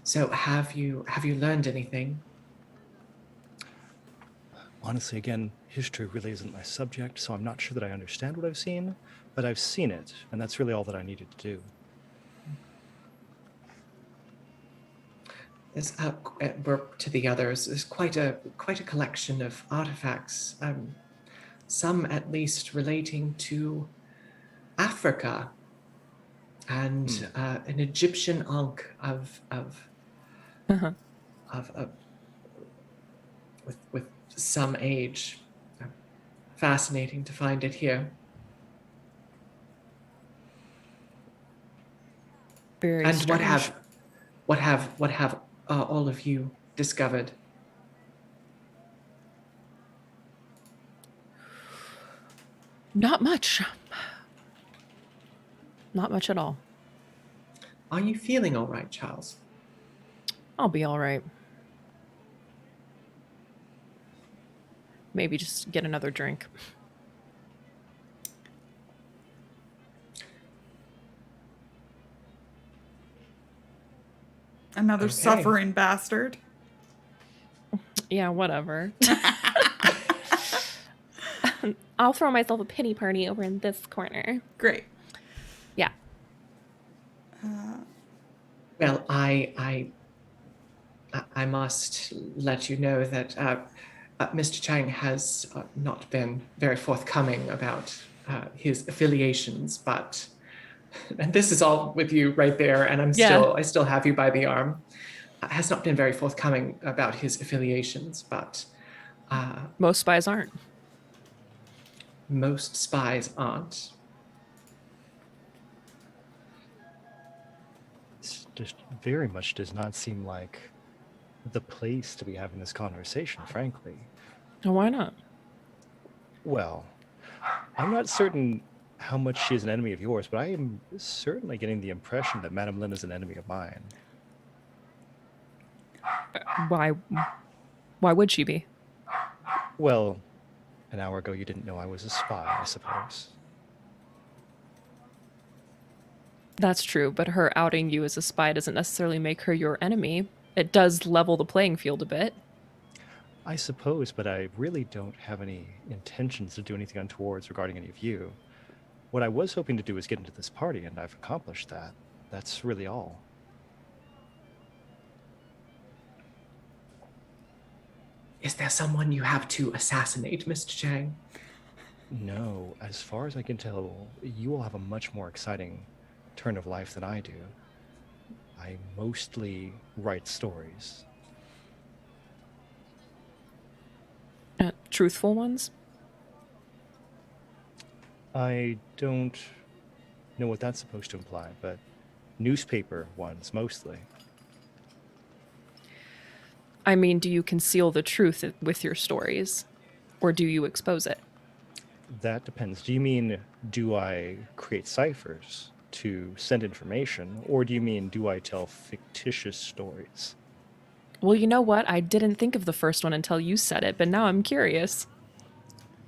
so have you learned anything? Honestly, again, history really isn't my subject, so I'm not sure that I understand what I've seen, but I've seen it, and that's really all that I needed to do. There's we're to the others. There's quite a collection of artifacts. Some at least relating to Africa and an Egyptian ankh Uh-huh. of with some age. Fascinating to find it here. Very And strange. what have all of you discovered? Not much. Not much at all. Are you feeling all right, Charles? I'll be all right. Maybe just get another drink. Another Okay. suffering bastard. Yeah, whatever. I'll throw myself a pity party over in this corner. Great. Yeah. Well, I must let you know that Mr. Chang has not been very forthcoming about his affiliations, but and this is all with you right there, and I still have you by the arm. Has not been very forthcoming about his affiliations, but Most spies aren't. most spies aren't. This just very much does not seem like the place to be having this conversation, frankly. Why not? Well, I'm not certain how much she is an enemy of yours, but I am certainly getting the impression that Madame Lin is an enemy of mine. Why would she be? Well, an hour ago you didn't know I was a spy, I suppose. That's true, but her outing you as a spy doesn't necessarily make her your enemy. It does level the playing field a bit. I suppose, but I really don't have any intentions to do anything untowards regarding any of you. What I was hoping to do is get into this party, and I've accomplished that. That's really all. Is there someone you have to assassinate, Mr. Chang? No, as far as I can tell, you will have a much more exciting turn of life than I do. I mostly write stories. Truthful ones? I don't know what that's supposed to imply, but newspaper ones mostly. I mean, do you conceal the truth with your stories? Or do you expose it? That depends. Do you mean, do I create ciphers to send information, or do you mean, do I tell fictitious stories? Well, you know what? I didn't think of the first one until you said it, but now I'm curious.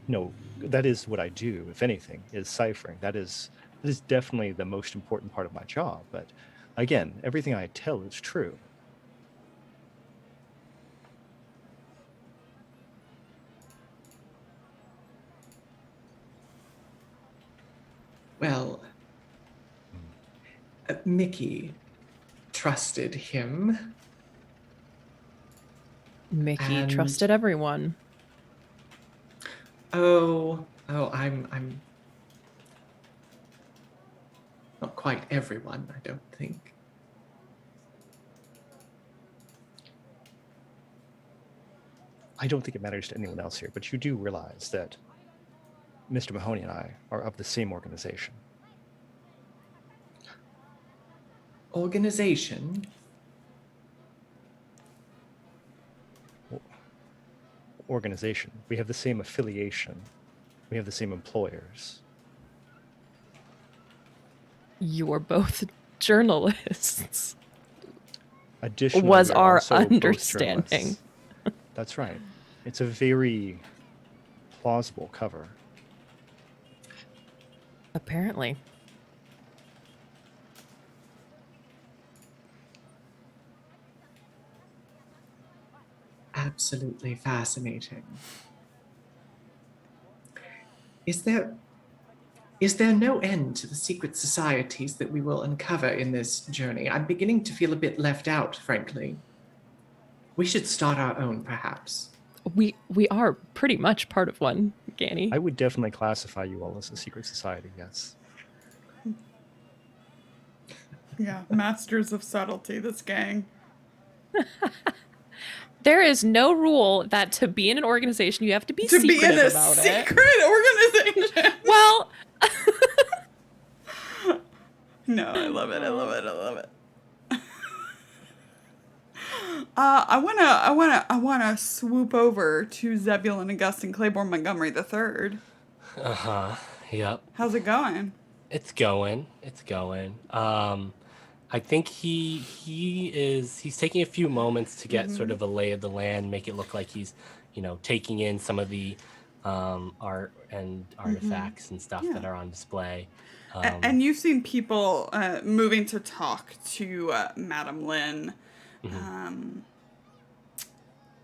No, that is what I do, if anything, is ciphering. That is definitely the most important part of my job. But again, everything I tell is true. Well, Mickey trusted him. Mickey trusted everyone. I'm not quite everyone, I don't think. I don't think it matters to anyone else here, but you do realize that Mr. Mahoney and I are of the same organization. organization. Organization. We have the same affiliation. We have the same employers. You're both journalists. Additionally, Was we are our also both understanding. journalists. That's right. It's a very plausible cover. Apparently. Absolutely fascinating. Is there no end to the secret societies that we will uncover in this journey? I'm beginning to feel a bit left out, frankly. We should start our own, perhaps. We are pretty much part of one, Ganny. I would definitely classify you all as a secret society, yes. Yeah, masters of subtlety, this gang. There is no rule that to be in an organization you have to be To be in secretive a about secret it. organization. Well, No, I love it. I love it. I love it. I wanna swoop over to Zebulon Augustine Claiborne Montgomery III. Yep. How's it going? It's going. I think he's taking a few moments to get sort of a lay of the land, make it look like he's, taking in some of the art and artifacts and stuff that are on display. And you've seen people moving to talk to Madam Lynn.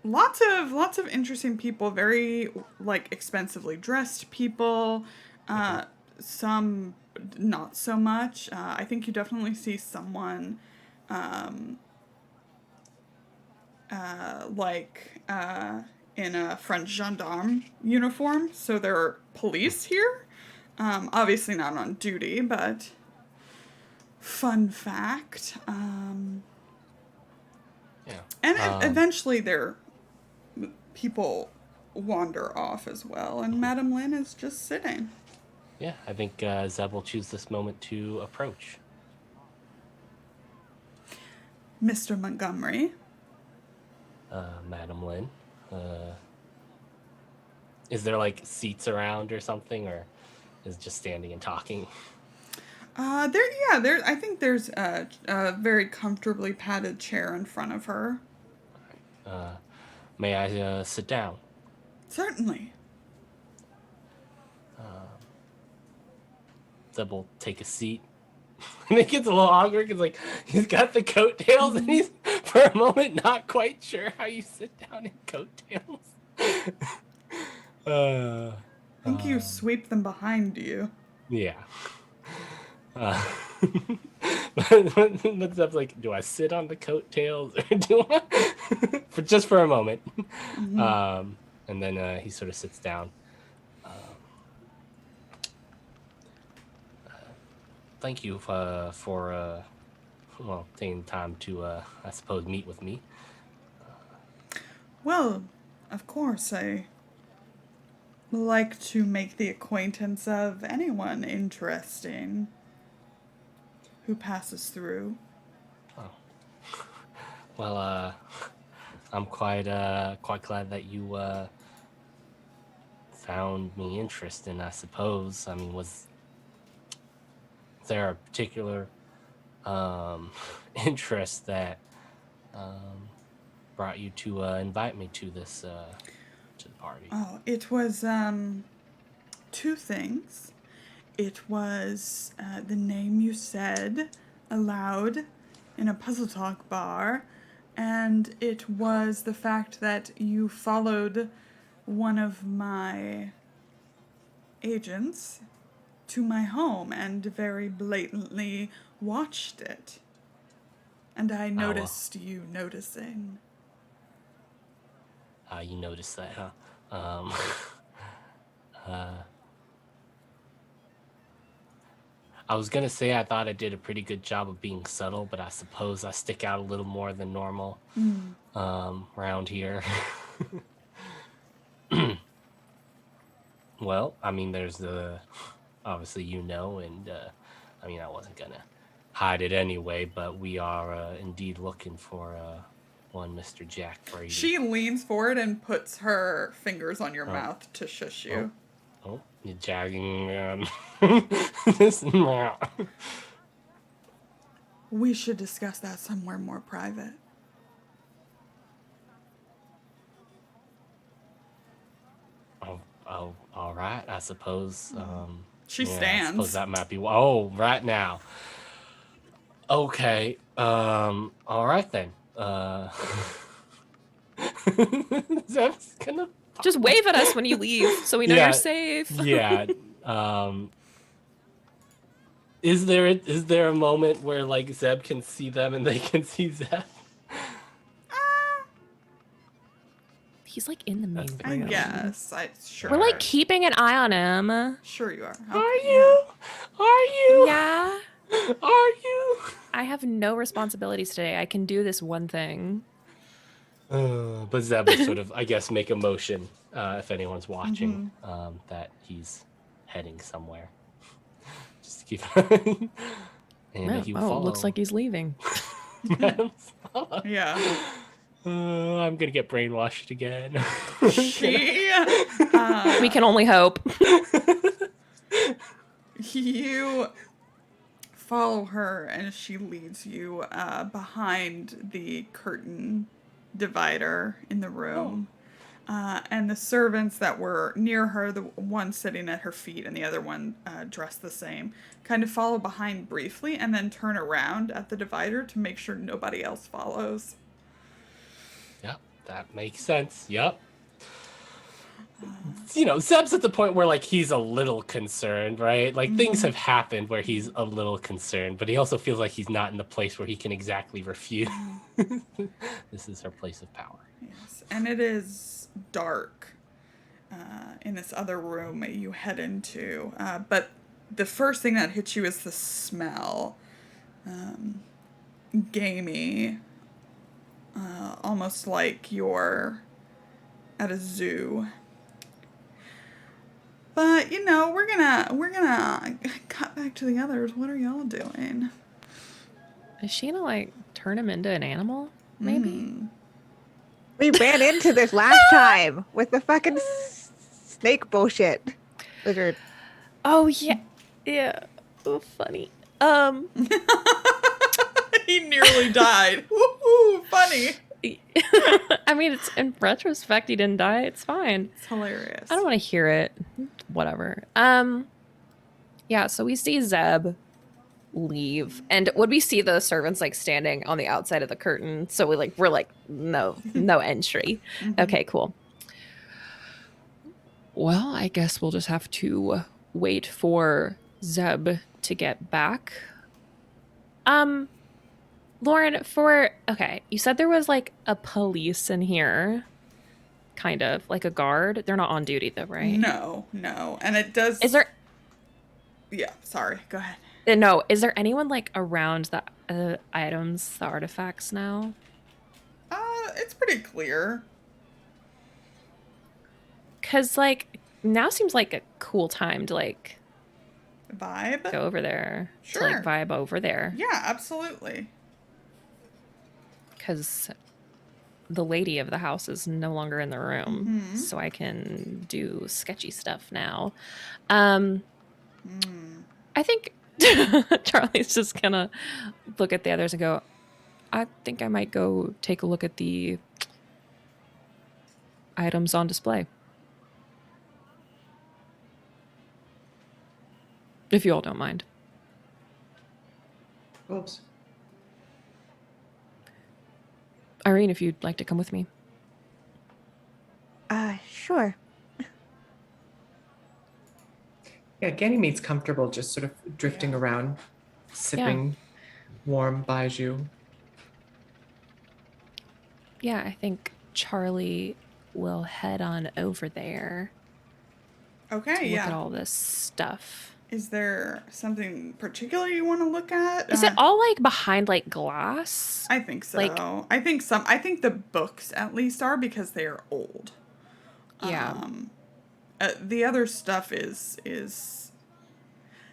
Lots of interesting people, very expensively dressed people. Some not so much. I think you definitely see someone in a French gendarme uniform. So there are police here. Obviously not on duty, but fun fact. And eventually people wander off as well, and Madame Lynn is just sitting. Yeah, I think Zeb will choose this moment to approach. Mr. Montgomery. Madam Lynn. Is there seats around or something, or is it just standing and talking? I think there's a very comfortably padded chair in front of her. May I sit down? Certainly. Zeb will take a seat. I think it's a little awkward because he's got the coattails and he's for a moment not quite sure how you sit down in coattails. I think you sweep them behind you. Yeah. But Zeb's like, do I sit on the coattails or do I? just for a moment. And then he sort of sits down. Thank you for taking the time to, I suppose, meet with me. Well, of course, I like to make the acquaintance of anyone interesting who passes through. Oh. Well, I'm quite glad that you found me interesting, I suppose. I mean, was there a particular interest that brought you to invite me to this to the party? Oh, it was two things. It was the name you said aloud in a puzzle talk bar, and it was the fact that you followed one of my agents to my home and very blatantly watched it. And I noticed you noticing. You noticed that, huh? I was gonna say I thought I did a pretty good job of being subtle, but I suppose I stick out a little more than normal around here. Well, I mean, there's the obviously and I mean, I wasn't gonna hide it anyway, but we are indeed looking for one Mr. Jack Brady. She leans forward and puts her fingers on your mouth to shush you. Oh, you're jagging this. We should discuss that somewhere more private. Oh, all right. I suppose. She I stands. suppose that might be. Oh, right now. Okay. All right then. That's gonna. Just wave at us when you leave so we know Yeah. you're safe. Yeah. Is there a moment where like Zeb can see them and they can see Zeb? He's like in the main That's I room. guess. Sure. We're like keeping an eye on him. Sure you are. Are you? Are you? Yeah. Are you? I have no responsibilities today. I can do this one thing. But Zeb will sort of, I guess, make a motion if anyone's watching that he's heading somewhere. Just to keep and he will follow. Looks like he's leaving. Yeah. I'm gonna get brainwashed again. She. We can only hope. You follow her and she leads you behind the curtain divider in the room. And the servants that were near her, the one sitting at her feet and the other one dressed the same, kind of follow behind briefly and then turn around at the divider to make sure nobody else follows. Yep, that makes sense. Yep. You know, Zeb's at the point where like he's a little concerned, right? Like things have happened where he's a little concerned, but he also feels like he's not in the place where he can exactly refuse. This is her place of power. Yes, and it is dark in this other room you head into. But the first thing that hits you is the smell. Gamey. Almost like you're at a zoo. But, you know, we're gonna cut back to the others. What are y'all doing? Is she gonna like turn him into an animal? Maybe. We ran into this last time with the fucking snake bullshit. Lizard. Oh yeah. Yeah. Oh, funny. He nearly died. Woohoo! Funny. I mean, it's in retrospect, he didn't die. It's fine. It's hilarious. I don't want to hear it. Whatever. Yeah, so we see Zeb leave. And would we see the servants like standing on the outside of the curtain? So we're like, no entry. Okay, cool. Well, I guess we'll just have to wait for Zeb to get back. Lauren, you said there was like a police in here. Kind of like a guard. They're not on duty though, right? No. And it does. Is there? Yeah, sorry. Go ahead. No, is there anyone like around the items, the artifacts now? It's pretty clear. Cause like now seems like a cool time to like Vibe? go over there. Sure. To like vibe over there. Yeah, absolutely. Cause the lady of the house is no longer in the room. So I can do sketchy stuff now. I think Charlie's just gonna look at the others and go, I think I might go take a look at the items on display. If you all don't mind. Oops. Irene, if you'd like to come with me. Sure. Yeah, Ganymede's comfortable just sort of drifting around, sipping warm baijiu. Yeah, I think Charlie will head on over there Okay, to yeah. look at all this stuff. Is there something particular you want to look at? Is it all like behind like glass? I think so. like- I think the books at least are because they are old. Yeah. The other stuff is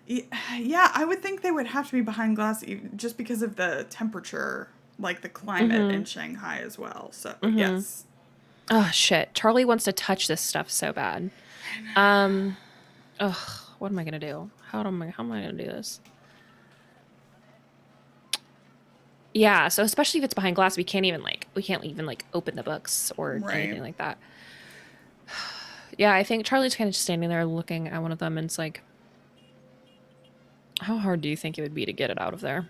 Yeah, I would think they would have to be behind glass just because of the temperature, like the climate in Shanghai as well. So, yes. Oh shit. Charlie wants to touch this stuff so bad. Ugh, what am I gonna do? How am I gonna do this? Yeah, so especially if it's behind glass, we can't even open the books or anything Right. like that. Yeah, I think Charlie's kind of just standing there looking at one of them, and it's like, how hard do you think it would be to get it out of there?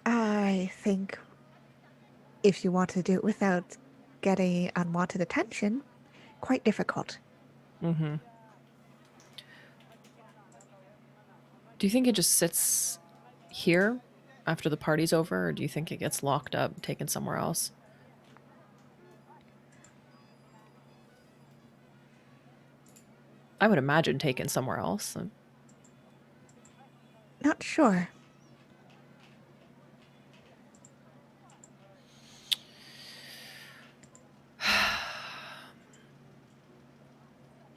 I think if you want to do it without getting unwanted attention, quite difficult. Mm-hmm. Do you think it just sits here after the party's over, or do you think it gets locked up, taken somewhere else? I would imagine taken somewhere else. Not sure.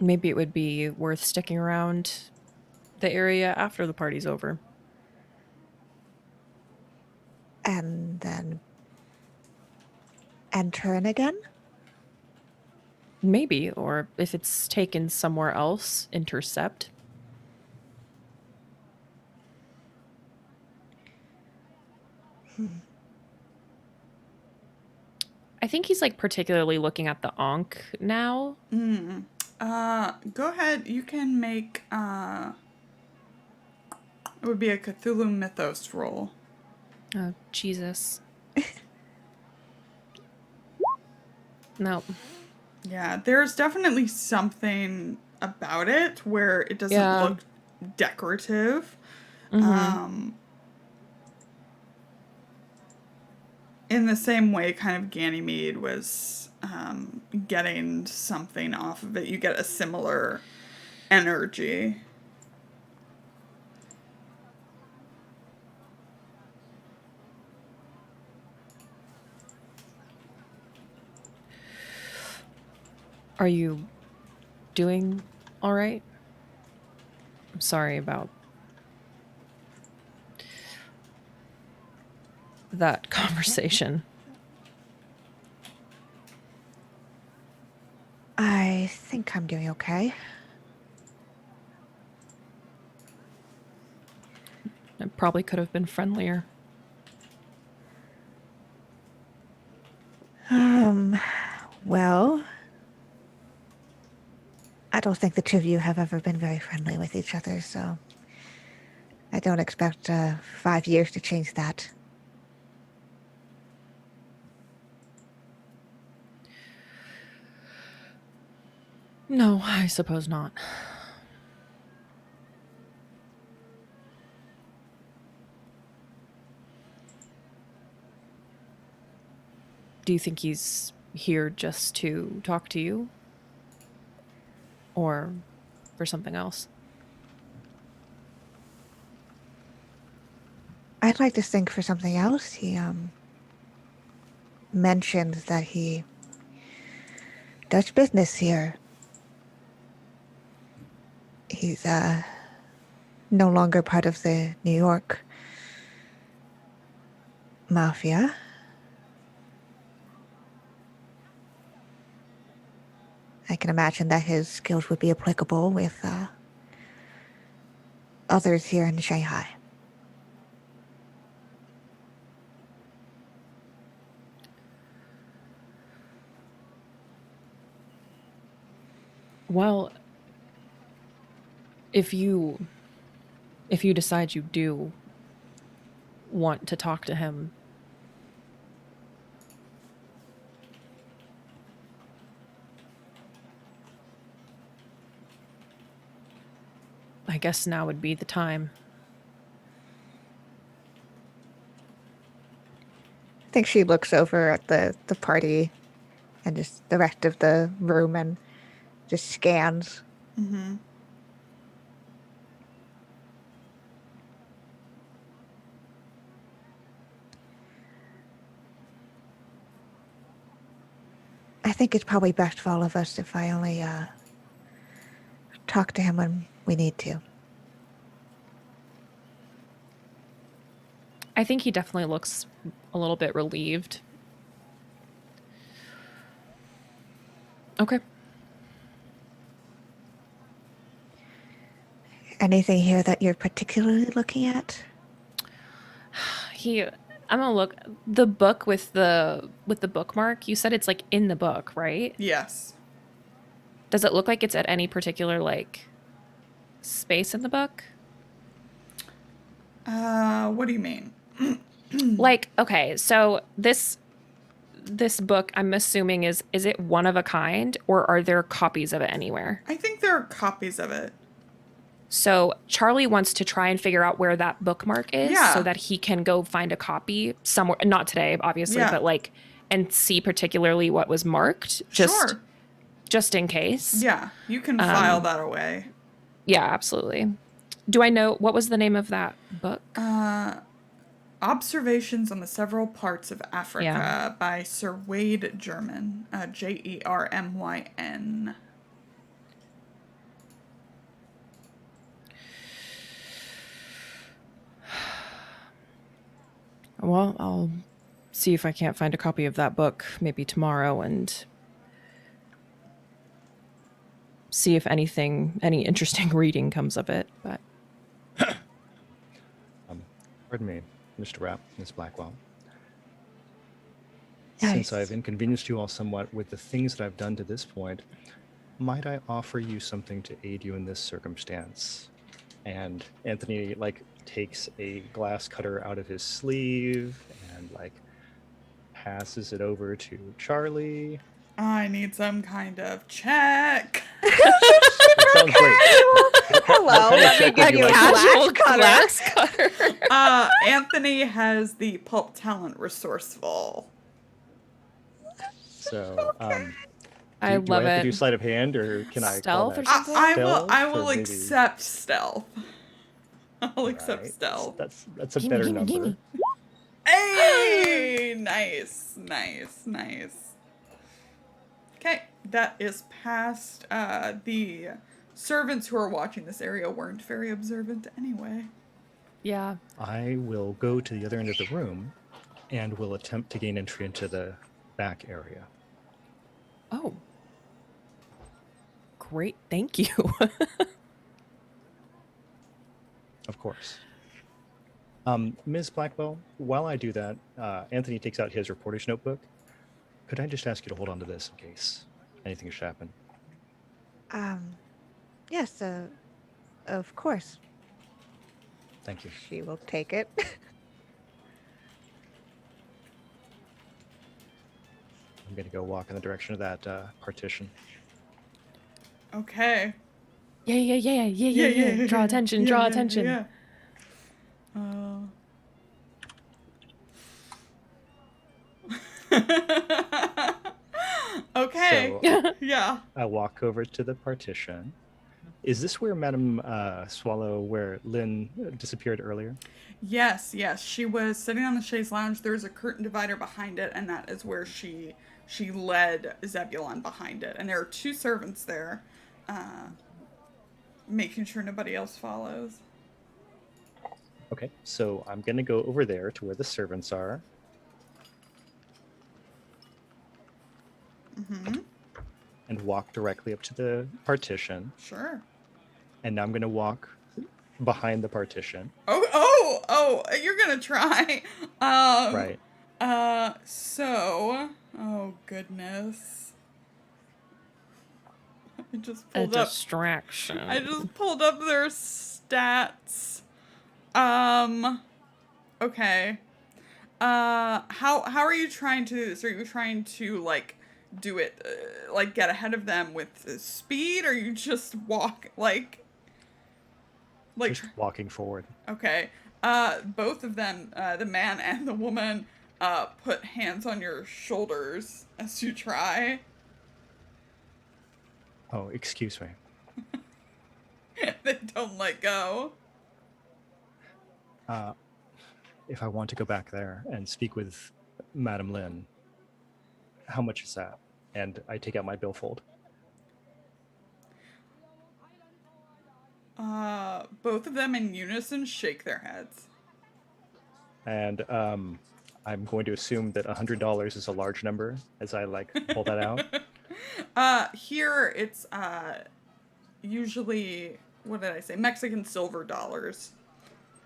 Maybe it would be worth sticking around the area after the party's over. And then enter in again? Maybe, or if it's taken somewhere else, intercept. I think he's like particularly looking at the Ankh now. Go ahead. You can make, it would be a Cthulhu Mythos roll. Oh, Jesus. No. Yeah, there's definitely something about it where it doesn't look decorative. In the same way, kind of Ganymede was getting something off of it. You get a similar energy. Are you doing all right? I'm sorry about that conversation. I think I'm doing okay. I probably could have been friendlier. Well, I don't think the two of you have ever been very friendly with each other, so I don't expect 5 years to change that. No, I suppose not. Do you think he's here just to talk to you? Or for something else? I'd like to think for something else. He mentioned that he does business here. He's no longer part of the New York mafia. I can imagine that his skills would be applicable with others here in Shanghai. Well, if you decide you do want to talk to him, I guess now would be the time. I think she looks over at the party and just the rest of the room and just scans. Mm-hmm. I think it's probably best for all of us if I only talk to him when we need to. I think he definitely looks a little bit relieved. Okay. Anything here that you're particularly looking at? I'm gonna look the book with the bookmark. You said it's like in the book, right? Yes. Does it look like it's at any particular like space in the book? What do you mean? Like, okay, so this book, I'm assuming is it one of a kind, or are there copies of it anywhere? I think there are copies of it. So Charlie wants to try and figure out where that bookmark is Yeah. so that he can go find a copy somewhere, not today, obviously, Yeah. but like, and see particularly what was marked Sure. just in case. Yeah, you can file that away. Yeah, absolutely. Do I know what was the name of that book? Observations on the Several Parts of Africa Yeah. by Sir Wade German, Jermyn. Well, I'll see if I can't find a copy of that book maybe tomorrow and see if any interesting reading comes of it. But Pardon me, Mr. Rapp, Miss Blackwell. Yes. Since I've inconvenienced you all somewhat with the things that I've done to this point, might I offer you something to aid you in this circumstance? And Anthony takes a glass cutter out of his sleeve and passes it over to Charlie. I need some kind of check. It sounds great. Hello, kind of let me check give would you you a like? glass cutter. Anthony has the pulp talent resourceful. So, I do love I have it. to do sleight of hand, or can I call Stealth or that? something? I Stealth, will or maybe- accept stealth. I'll accept Right. stealth. That's a better number. gimme. Hey, nice. Okay, that is past. The servants who are watching this area weren't very observant anyway. Yeah. I will go to the other end of the room and will attempt to gain entry into the back area. Oh. Great. Thank you. Of course. Ms. Blackwell, while I do that, Anthony takes out his reporter's notebook. Could I just ask you to hold on to this in case anything should happen? Yes, of course. Thank you. She will take it. I'm going to go walk in the direction of that partition. Okay. Yeah. Draw attention. Yeah. Okay. So Yeah. I walk over to the partition. Is this where Madame Swallow, where Lynn disappeared earlier? Yes. She was sitting on the chaise lounge. There's a curtain divider behind it, and that is where she led Zebulon behind it. And there are two servants there, making sure nobody else follows. Okay, so I'm going to go over there to where the servants are. Mm-hmm. And walk directly up to the partition. Sure. And now I'm going to walk behind the partition. Oh, you're gonna try. Right. So, oh goodness. I just A pulled up. distraction. I just pulled up their stats. Okay. How are you trying to do this? Are you trying to do it get ahead of them with speed, or you just walk Just walking forward. Okay. Both of them, the man and the woman, put hands on your shoulders as you try. Oh, excuse me. They don't let go. If I want to go back there and speak with Madame Lynn, how much is that? And I take out my billfold. Both of them in unison shake their heads. And I'm going to assume that $100 is a large number as I like pull that out. Here it's usually, what did I say? Mexican silver dollars.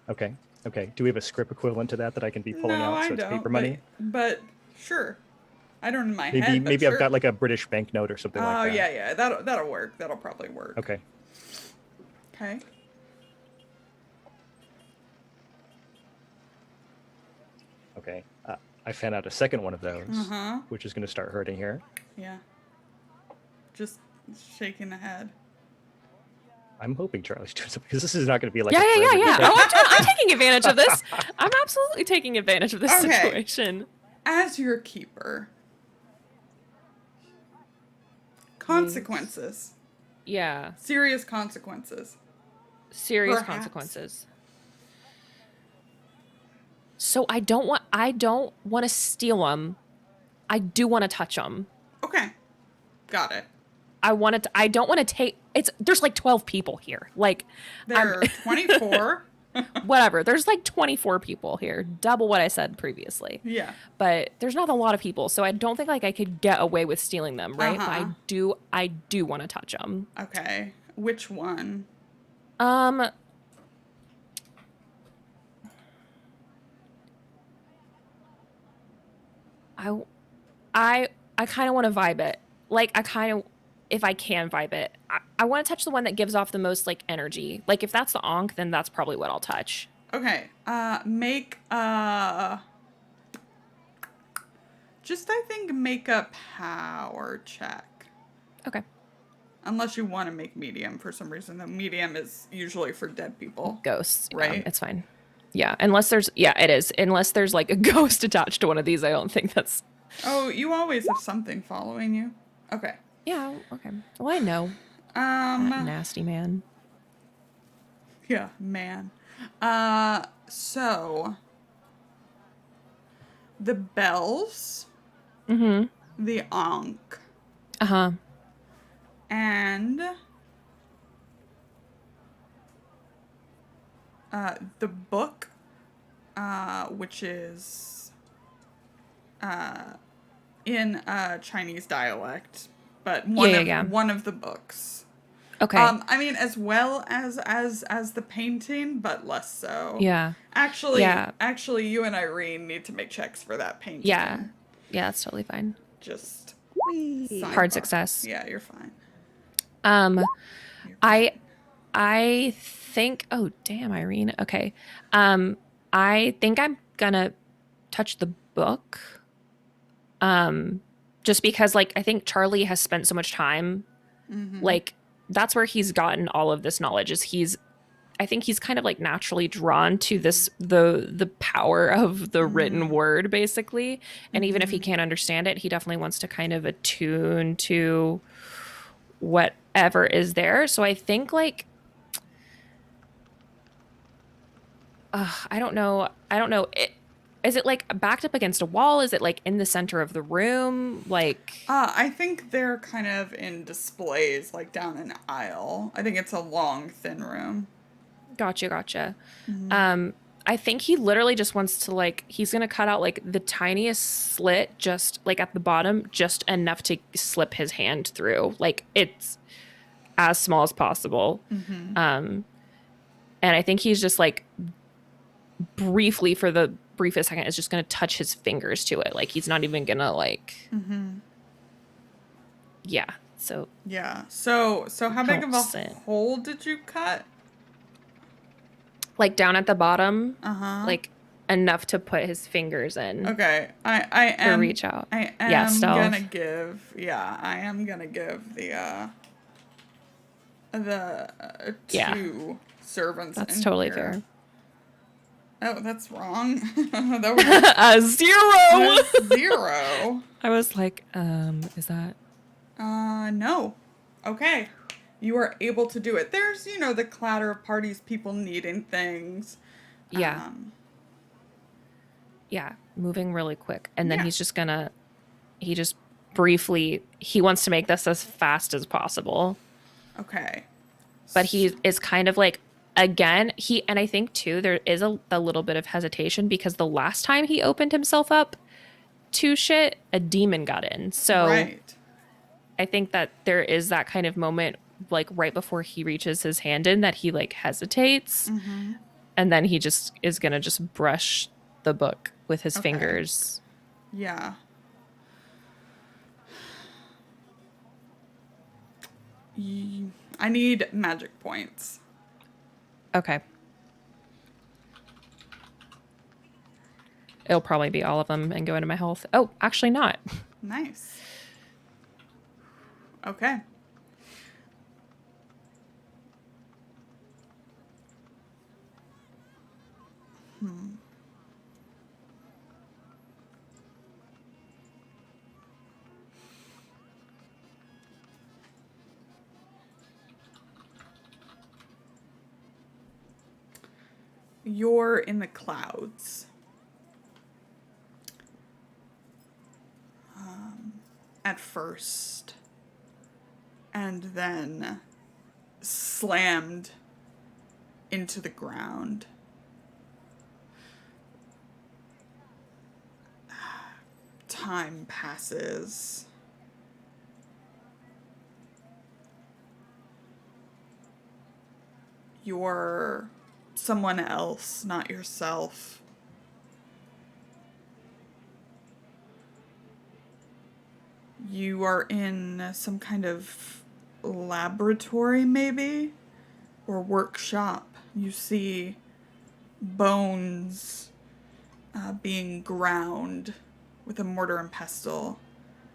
Okay. Okay. Do we have a script equivalent to that I can be pulling No, out so I it's don't. paper money? But sure. I don't in my Maybe head. But maybe sure. I've got like a British banknote or something like Oh that. yeah. That'll work. That'll probably work. Okay. Okay. Okay. I found out a second one of those, Uh-huh. which is going to start hurting here. Yeah. Just shaking the head. I'm hoping Charlie's doing something because this is not going to be like Yeah. a forever Oh, discussion. I'm taking advantage of this. I'm absolutely taking advantage of this Okay. situation. As your keeper. Consequences. Yeah. Serious consequences. Serious Perhaps. consequences. So I don't want to steal them. I do want to touch them. Okay. Got it. I don't want to take there's like 12 people here. Like There are 24. whatever. There's like 24 people here. Double what I said previously. Yeah. But there's not a lot of people, so I don't think like I could get away with stealing them, right? Uh-huh. But I do want to touch them. Okay. Which one? I kind of want to vibe it. Like I kind of, if I can vibe it, I want to touch the one that gives off the most like energy. Like if that's the Ankh, then that's probably what I'll touch. Okay. Make make a power check. Okay. Unless you want to make medium for some reason. The medium is usually for dead people. Ghosts, Right? It's fine. Yeah, it is. Unless there's like a ghost attached to one of these, I don't think that's. Oh, you always have something following you. Okay. Yeah. Okay. Well, I know. That nasty man. Yeah, man. So the bells, the Ankh, and the book, which is in Chinese dialect, but one of the books. Okay. I mean, as well as the painting, but less so. Yeah. Actually, Yeah. you and Irene need to make checks for that painting. Yeah. Yeah, that's totally fine. Just Whee! Hard sidebar. success. Yeah, you're fine. I think. Oh, damn, Irene. Okay. I think I'm gonna touch the book. Just because, like, I think Charlie has spent so much time, like, that's where he's gotten all of this knowledge. I think he's kind of like naturally drawn to this, the power of the written word, basically. And even if he can't understand it, he definitely wants to kind of attune to whatever is there. So I think like, I don't know. Is it like backed up against a wall? Is it like in the center of the room? Like, I think they're kind of in displays, like down an aisle. I think it's a long, thin room. Gotcha. I think he literally just wants to like, he's going to cut out like the tiniest slit, just like at the bottom, just enough to slip his hand through. Like it's as small as possible. And I think he's just like briefly, for the briefest second, is just going to touch his fingers to it. Like he's not even going to like, yeah. So how big of a Consent. hole did you cut? like down at the bottom, like enough to put his fingers in. Okay, I am reach out. I am gonna give. Yeah, I am gonna give the two servants. That's in totally here. fair. Oh, that's wrong. That was A 0. 0. I was like, is that? No. Okay. You are able to do it. There's, the clatter of parties, people needing things. Yeah. Yeah. Moving really quick. And then Yeah. he's just gonna, he wants to make this as fast as possible. Okay. But he is kind of like again, and I think too there is a little bit of hesitation because the last time he opened himself up to shit, a demon got in. So Right. I think that there is that kind of moment, like right before he reaches his hand in, that he like hesitates, Mm-hmm. and then he just is gonna just brush the book with his Okay. fingers. Yeah. I need magic points. Okay. It'll probably be all of them and go into my health. Oh, actually not. Nice. Okay. You're in the clouds. At first. And then slammed into the ground. Time passes. You're someone else, not yourself. You are in some kind of laboratory, maybe, or workshop. You see bones being ground with a mortar and pestle.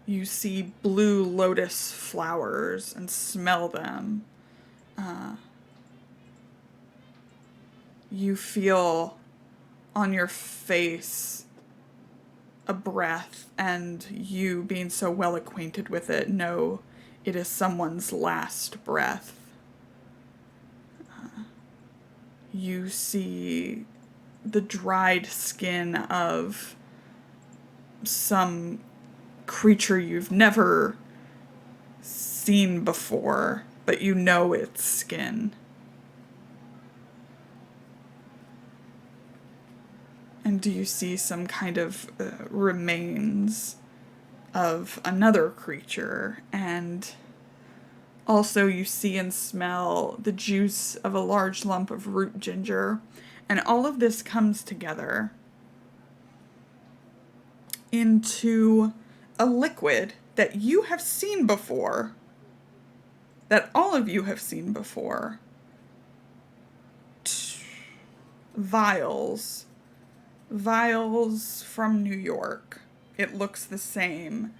You see blue lotus flowers and smell them. You feel on your face a breath, and you, being so well acquainted with it, know it is someone's last breath. You see the dried skin of some creature you've never seen before, but you know its skin. And do you see some kind of remains of another creature? And also you see and smell the juice of a large lump of root ginger. And all of this comes together into a liquid that you have seen before, that all of you have seen before. Vials from New York. It looks the same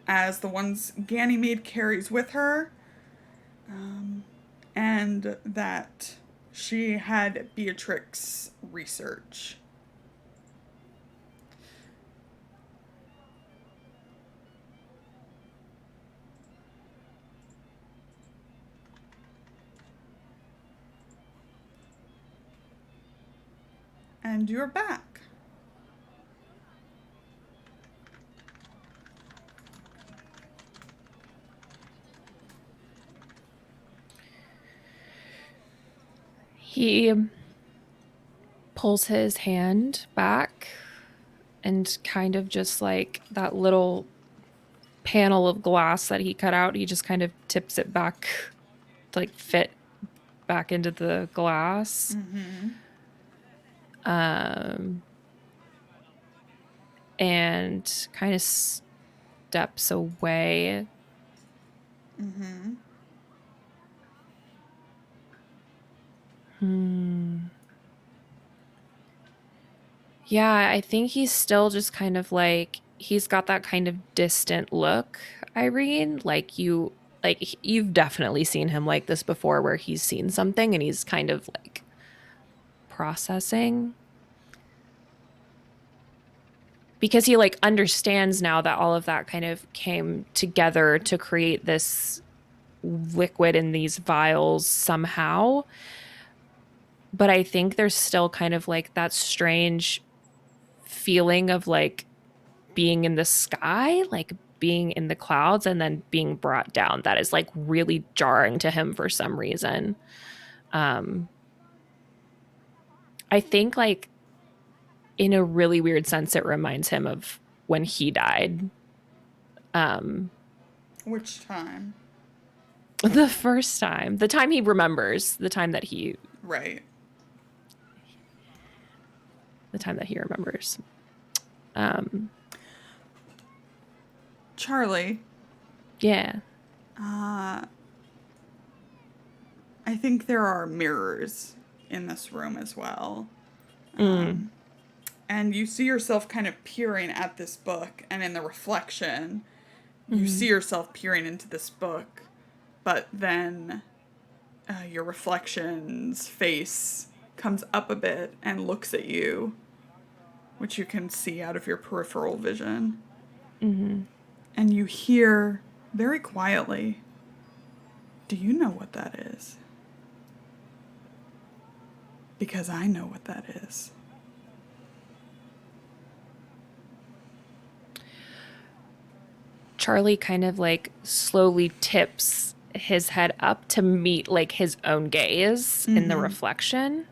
as the ones Ganymede carries with her, and that she had Beatrix research. And you're back. He pulls his hand back and kind of just like that little panel of glass that he cut out, he just kind of tips it back to like fit back into the glass. And kind of steps away. Yeah, I think he's still just kind of like, he's got that kind of distant look, Irene. You've definitely seen him like this before, where he's seen something and he's kind of like processing. Because he like understands now that all of that kind of came together to create this liquid in these vials somehow. But I think there's still kind of like that strange feeling of like being in the sky, like being in the clouds and then being brought down. That is like really jarring to him for some reason. I think, like, in a really weird sense, it reminds him of when he died. Which time? The first time, the time he remembers, the time that he Right. remembers. Charlie, Yeah. I think there are mirrors in this room as well. And you see yourself kind of peering at this book, and in the reflection, you see yourself peering into this book, but then your reflection's face comes up a bit and looks at you, which you can see out of your peripheral vision. And you hear very quietly, "Do you know what that is?" Because I know what that is. Charlie kind of like slowly tips his head up to meet like his own gaze in the reflection.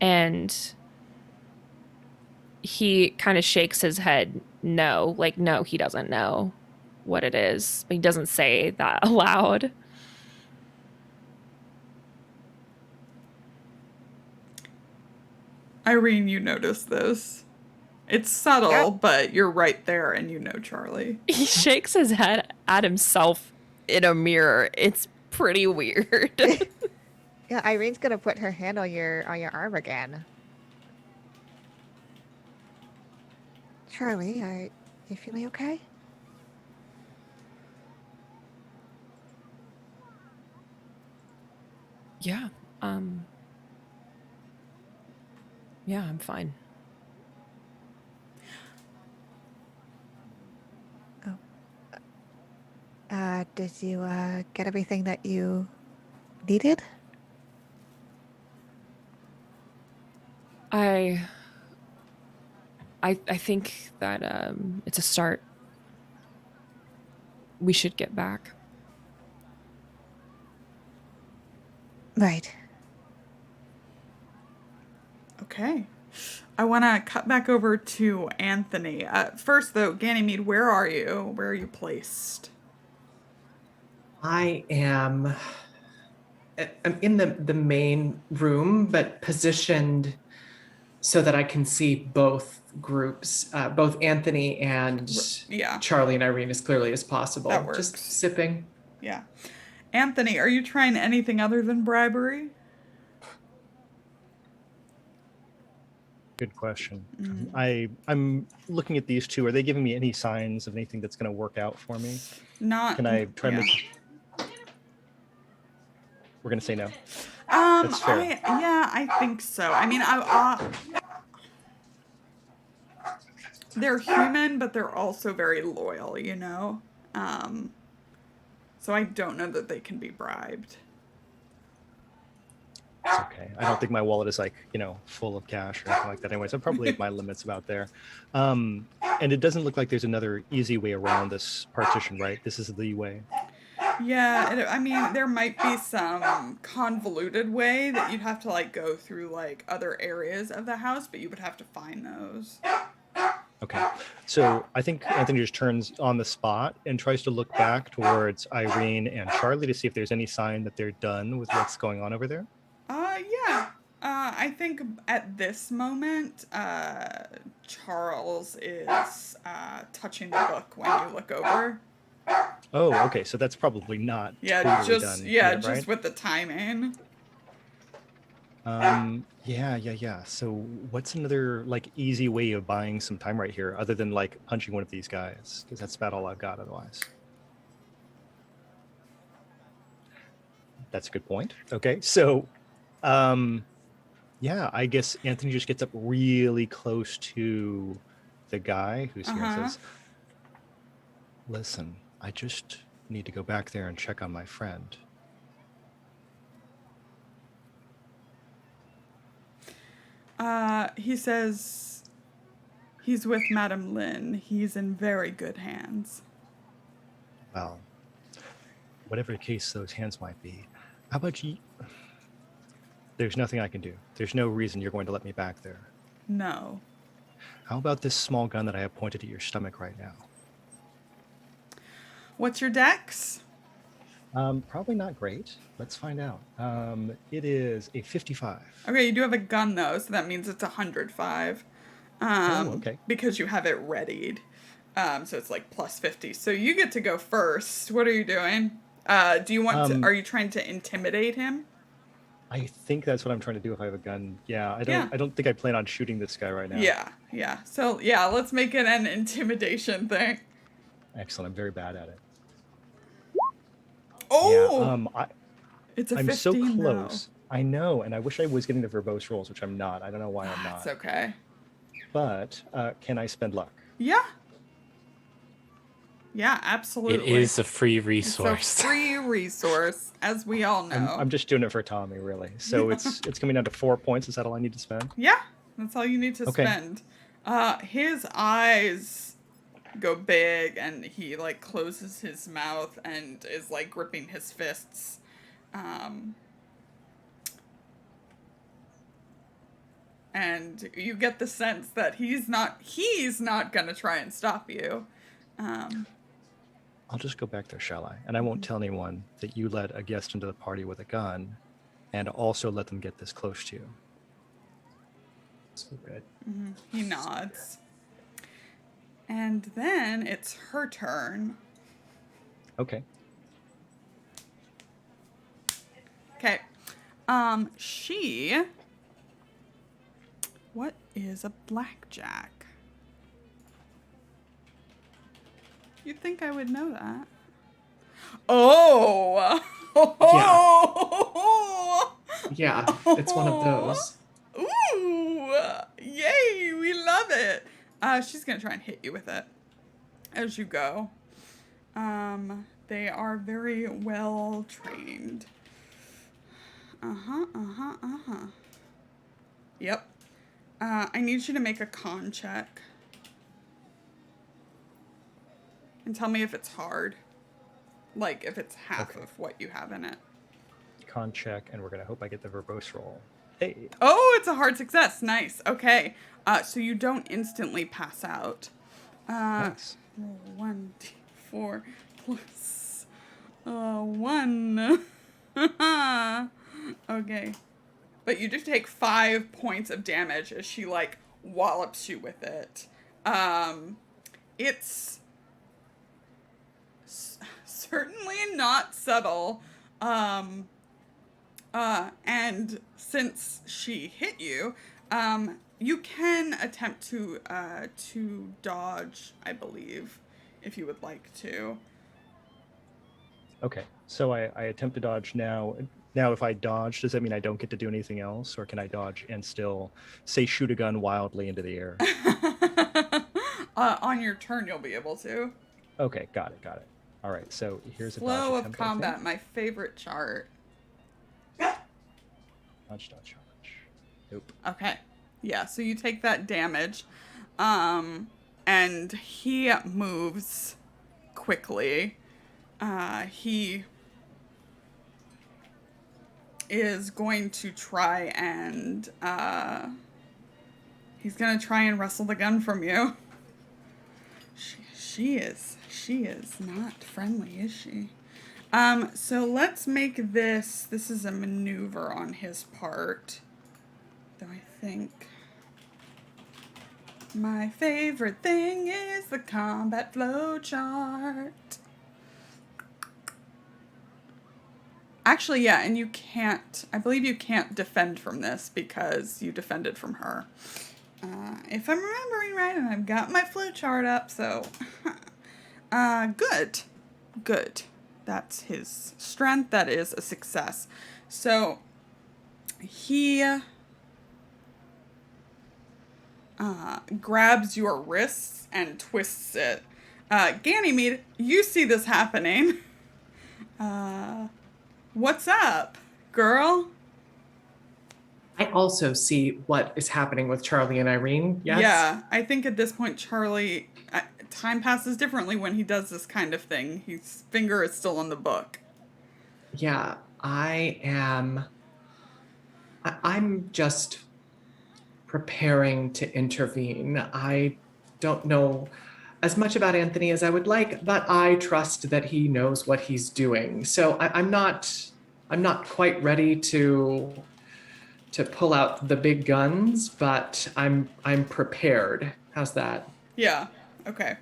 And he kind of shakes his head no, like no, he doesn't know what it is, but he doesn't say that aloud. Irene, you notice this. It's subtle, but you're right there and you know Charlie. He shakes his head at himself in a mirror. It's pretty weird. Yeah, Irene's gonna put her hand on your arm again. Charlie, are you feeling okay? Yeah. Yeah, I'm fine. Did you get everything that you needed? I think that it's a start. We should get back. Right. Okay. I want to cut back over to Anthony. First, though, Ganymede, where are you? Where are you placed? I'm in the main room, but positioned so that I can see both groups, both Anthony and Yeah. Charlie and Irene as clearly as possible. That works. Just sipping. Yeah. Anthony, are you trying anything other than bribery? Good question. I'm looking at these two. Are they giving me any signs of anything that's going to work out for me? Not. Can I try to yeah. make... We're going to say no. That's fair. I think so. I mean, they're human, but they're also very loyal, you know? So I don't know that they can be bribed. It's okay. I don't think my wallet is like, full of cash or anything like that anyway. So probably my limit's about there. And it doesn't look like there's another easy way around this partition, right? This is the way. Yeah, I mean, there might be some convoluted way that you'd have to, like, go through, like, other areas of the house, but you would have to find those. Okay. So I think Anthony just turns on the spot and tries to look back towards Irene and Charlie to see if there's any sign that they're done with what's going on over there. Yeah. I think at this moment, Charles is touching the book when you look over. Oh, okay. So that's probably not totally done yet, just right? with the timing. Yeah. So what's another like easy way of buying some time right here other than like punching one of these guys? Because that's about all I've got otherwise. That's a good point. Okay. So yeah, I guess Anthony just gets up really close to the guy who's here and says, "Listen, I just need to go back there and check on my friend." He says he's with Madame Lynn. He's in very good hands. Well, whatever case those hands might be, how about you? There's nothing I can do. There's no reason you're going to let me back there. No. How about this small gun that I have pointed at your stomach right now? What's your dex? Probably not great. Let's find out. It is a 55. Okay, you do have a gun though, so that means it's 105. Okay. Because you have it readied. So it's like plus 50. So you get to go first. What are you doing? Do you want to, are you trying to intimidate him? I think that's what I'm trying to do if I have a gun. Yeah, Yeah. I don't think I plan on shooting this guy right now. Yeah. So yeah, let's make it an intimidation thing. Excellent. I'm very bad at it. Oh! Yeah, It's a I'm 15 so though. close. I know, and I wish I was getting the verbose rolls, which I'm not. I don't know why I'm not. It's okay. But can I spend luck? Yeah. Yeah, absolutely. It is a free It's resource. a free resource, as we all know. I'm just doing it for Tommy, really. So it's coming down to 4 points. Is that all I need to spend? Yeah, that's all you need to Okay. spend. His eyes go big, and he like closes his mouth and is like gripping his fists. And you get the sense that he's not gonna try and stop you. I'll just go back there, shall I? And I won't tell anyone that you let a guest into the party with a gun and also let them get this close to you. So good. He nods. And then it's her turn. Okay. Okay. What is a blackjack? You'd think I would know that. Oh! Yeah, it's one of those. Ooh! Yay! We love it! She's gonna try and hit you with it as you go. They are very well trained. Yep. I need you to make a con check. And tell me if it's hard. Like, if it's half of what you have in it. Con check, and we're going to hope I get the verbose roll. Hey. Oh, it's a hard success. Nice. Okay. So you don't instantly pass out. Nice. Roll 1d4 plus 1. Okay. But you just take 5 points of damage as she, like, wallops you with it. It's certainly not subtle. And since she hit you, you can attempt to dodge, I believe, if you would like to. Okay. So I attempt to dodge now. Now, if I dodge, does that mean I don't get to do anything else? Or can I dodge and still, say, shoot a gun wildly into the air? On your turn, you'll be able to. Okay, got it. All right, so here's a dodge Flow of attempt, I combat, think. my favorite chart. Dodge. Nope. Okay. Yeah, so you take that damage. And he moves quickly. He is going to try and he's gonna try and wrestle the gun from you. She is not friendly, is she? So let's make this is a maneuver on his part. Though I think my favorite thing is the combat flow chart. Actually, yeah, and I believe you can't defend from this because you defended from her. If I'm remembering right, and I've got my flow chart up, so good. That's his strength. That is a success. So he grabs your wrists and twists it. Ganymede, you see this happening. What's up, girl? I also see what is happening with Charlie and Irene. Yes. Yeah, I think at this point, Charlie, time passes differently when he does this kind of thing. His finger is still on the book. Yeah, I am I'm just preparing to intervene. I don't know as much about Anthony as I would like, but I trust that he knows what he's doing. So I'm not quite ready to pull out the big guns, but I'm prepared. How's that? Yeah. Okay.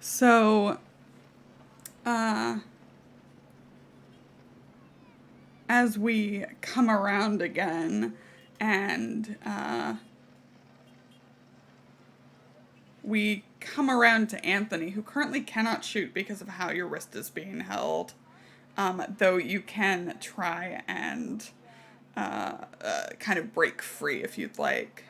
So, as we come around again and we come around to Anthony, who currently cannot shoot because of how your wrist is being held, though you can try and kind of break free if you'd like.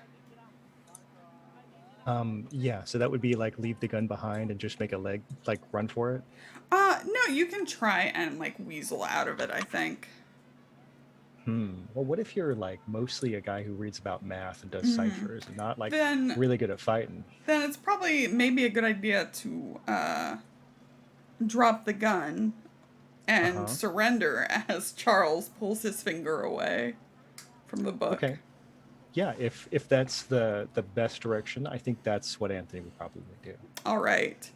Yeah, so that would be like leave the gun behind and just make a leg, like run for it. No, you can try and like weasel out of it, I think. Well, what if you're like mostly a guy who reads about math and does ciphers and not like Then really good at fighting? then it's probably maybe a good idea to drop the gun and surrender as Charles pulls his finger away from the book. Okay. Yeah, if that's the best direction, I think that's what Anthony would probably do. All right.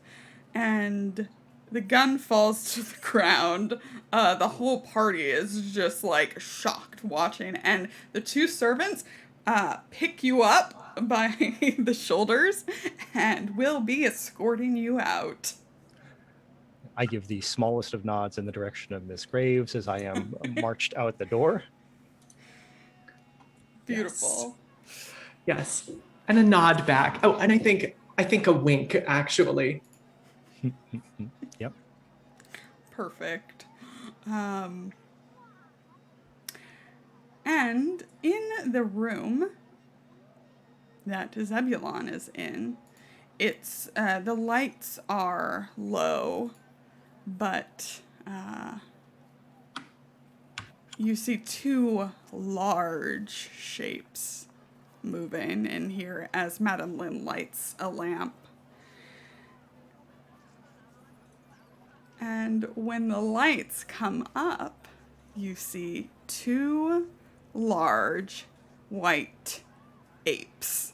And the gun falls to the ground. The whole party is just like shocked watching. And the two servants pick you up by the shoulders and will be escorting you out. I give the smallest of nods in the direction of Miss Graves as I am marched out the door. Beautiful. Yes. And a nod back. Oh, and I think a wink actually. Yep. Perfect. And in the room that Zebulon is in, it's the lights are low, but you see two large shapes moving in here as Madame Lynn lights a lamp. And when the lights come up, you see two large white apes.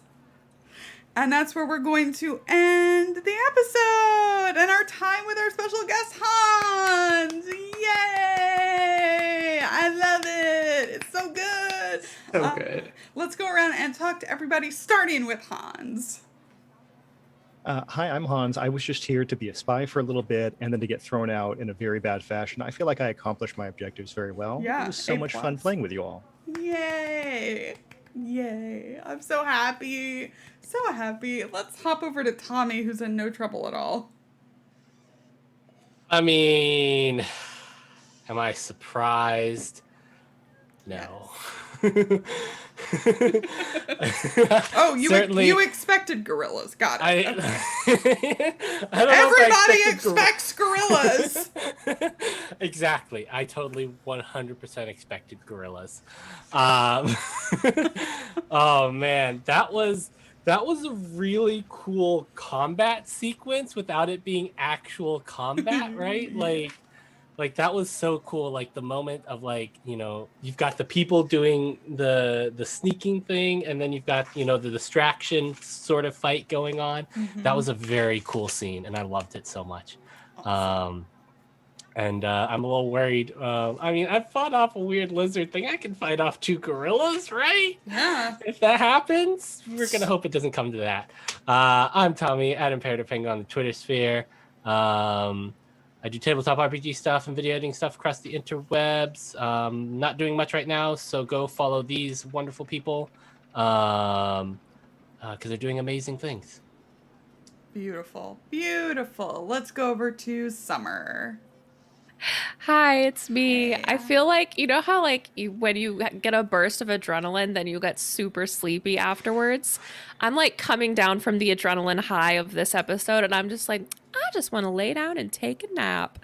And that's where we're going to end the episode and our time with our special guest, Hans. Yay! I love it. It's so good. So good. Let's go around and talk to everybody, starting with Hans. Hi, I'm Hans. I was just here to be a spy for a little bit and then to get thrown out in a very bad fashion. I feel like I accomplished my objectives very well. Yeah, It was so much fun playing with you all. Yay! Yay. I'm so happy. So happy. Let's hop over to Tommy, who's in no trouble at all. I mean, am I surprised? No. Oh, Certainly, you expected gorillas. Got it. Okay. I don't know Everybody if I expects gorillas. Exactly. I totally 100% expected gorillas. Oh man, that was a really cool combat sequence without it being actual combat, right? Like that was so cool. Like the moment of like, you know, you've got the people doing the sneaking thing, and then you've got, you know, the distraction sort of fight going on. Mm-hmm. That was a very cool scene, and I loved it so much. Awesome. And I'm a little worried. I mean, I fought off a weird lizard thing. I can fight off two gorillas, right? Yeah. If that happens, we're gonna hope it doesn't come to that. I'm Tommy at Imperative Penguin on the Twitter sphere. I do tabletop RPG stuff and video editing stuff across the interwebs. Not doing much right now, so go follow these wonderful people because they're doing amazing things. Beautiful. Beautiful. Let's go over to Summer. Hi, it's me. Hey. I feel like, you know how like when you get a burst of adrenaline, then you get super sleepy afterwards? I'm like coming down from the adrenaline high of this episode, and I'm just like, I just want to lay down and take a nap.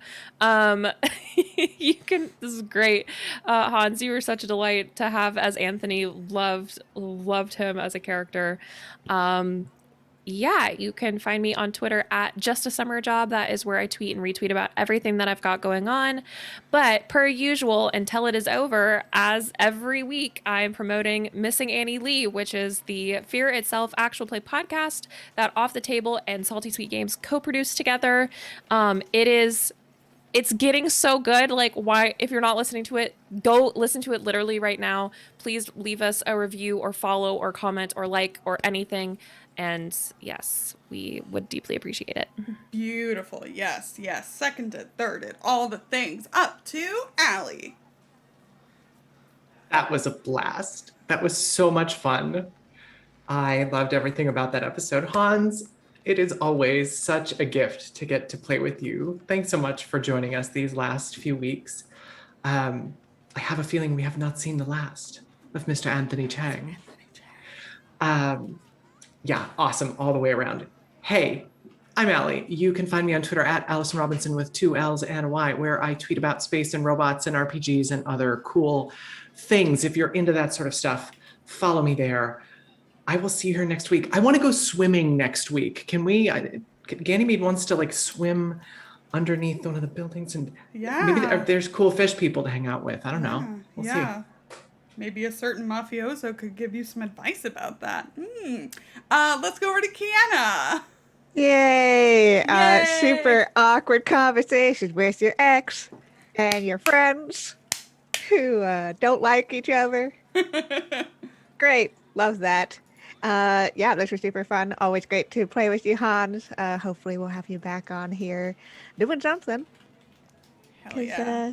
This is great. Hans, you were such a delight to have as Anthony. Loved him as a character. yeah, you can find me on Twitter at Just a Summer Job. That is where I tweet and retweet about everything that I've got going on. But per usual, until it is over, as every week, I'm promoting Missing Annie Lee, which is the Fear Itself actual play podcast that Off the Table and Salty Sweet Games co-produced together. It's getting so good. Like, why, if you're not listening to it, go listen to it literally right now. Please leave us a review or follow or comment or like or anything. And yes, we would deeply appreciate it. Beautiful. Yes, yes. Seconded, thirded, all the things. Up to Allie. That was a blast. That was so much fun. I loved everything about that episode. Hans, it is always such a gift to get to play with you. Thanks so much for joining us these last few weeks. I have a feeling we have not seen the last of Mr. Anthony Chang. Yeah, awesome all the way around. Hey, I'm Allie. You can find me on Twitter at Allison Robinson with 2 L's and a Y, where I tweet about space and robots and RPGs and other cool things. If you're into that sort of stuff, follow me there. I will see you here next week. I want to go swimming next week. Can we? Ganymede wants to like swim underneath one of the buildings, and maybe there's cool fish people to hang out with. I don't know. We'll see. Maybe a certain mafioso could give you some advice about that. Let's go over to Kienna. Yay! Super awkward conversations with your ex and your friends who don't like each other. Great. Love that. Yeah, those were super fun. Always great to play with you, Hans. Hopefully we'll have you back on here doing something. Hell yeah.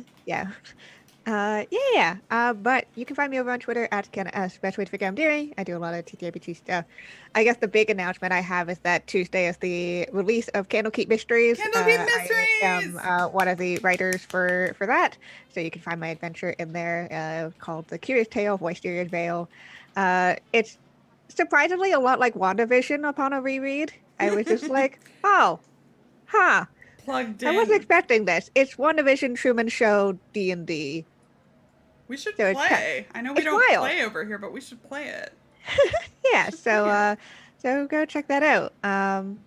But you can find me over on Twitter at Kienna, best way to figure I'm doing. I do a lot of TTRPG stuff. I guess the big announcement I have is that Tuesday is the release of Candlekeep Mysteries. Candlekeep Mysteries! I am one of the writers for that. So you can find my adventure in there called The Curious Tale of Oyster's Veil. It's surprisingly a lot like WandaVision upon a reread. I was just like, Plugged in. I wasn't expecting this. It's WandaVision, Truman Show, D&D. We should play. I know we don't play over here, but we should play it. Yeah, so go check that out. Lauren,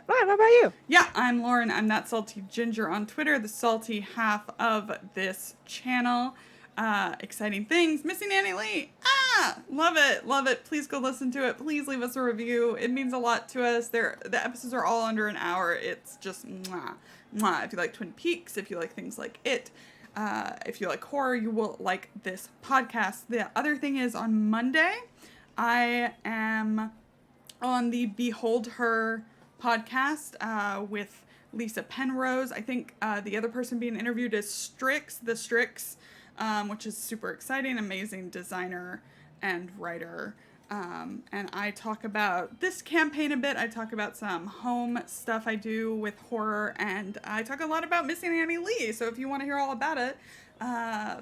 what about you? Yeah, I'm Lauren. I'm That Salty Ginger on Twitter, the salty half of this channel. Exciting things. Missing Annie Lee. Love it. Love it. Please go listen to it. Please leave us a review. It means a lot to us. The episodes are all under an hour. It's just mwah, mwah. If you like Twin Peaks, if you like things like it, if you like horror, you will like this podcast. The other thing is on Monday, I am on the Behold Her podcast with Lisa Penrose. I think the other person being interviewed is Strix, which is super exciting, amazing designer and writer. And I talk about this campaign a bit. I talk about some home stuff I do with horror, and I talk a lot about Missing Annie Lee. So if you want to hear all about it,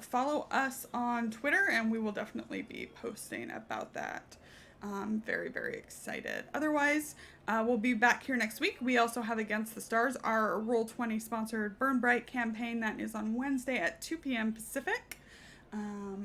follow us on Twitter, and we will definitely be posting about that. I'm very, very excited. Otherwise, we'll be back here next week. We also have Against the Stars, our Roll20 sponsored Burn Bright campaign that is on Wednesday at 2 p.m. Pacific.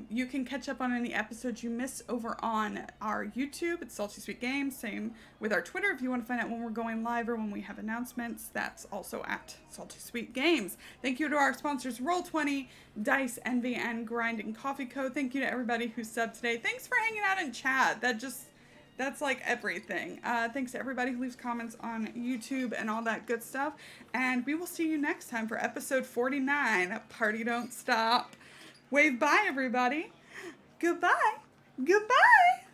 You can catch up on any episodes you missed over on our YouTube. It's Salty Sweet Games. Same with our Twitter. If you want to find out when we're going live or when we have announcements, that's also at Salty Sweet Games. Thank you to our sponsors, Roll20, Dice, Envy, and Grinding Coffee Co. Thank you to everybody who subbed today. Thanks for hanging out in chat. That's like everything. Thanks to everybody who leaves comments on YouTube and all that good stuff. And we will see you next time for episode 49. Party Don't Stop. Wave bye, everybody. Goodbye. Goodbye.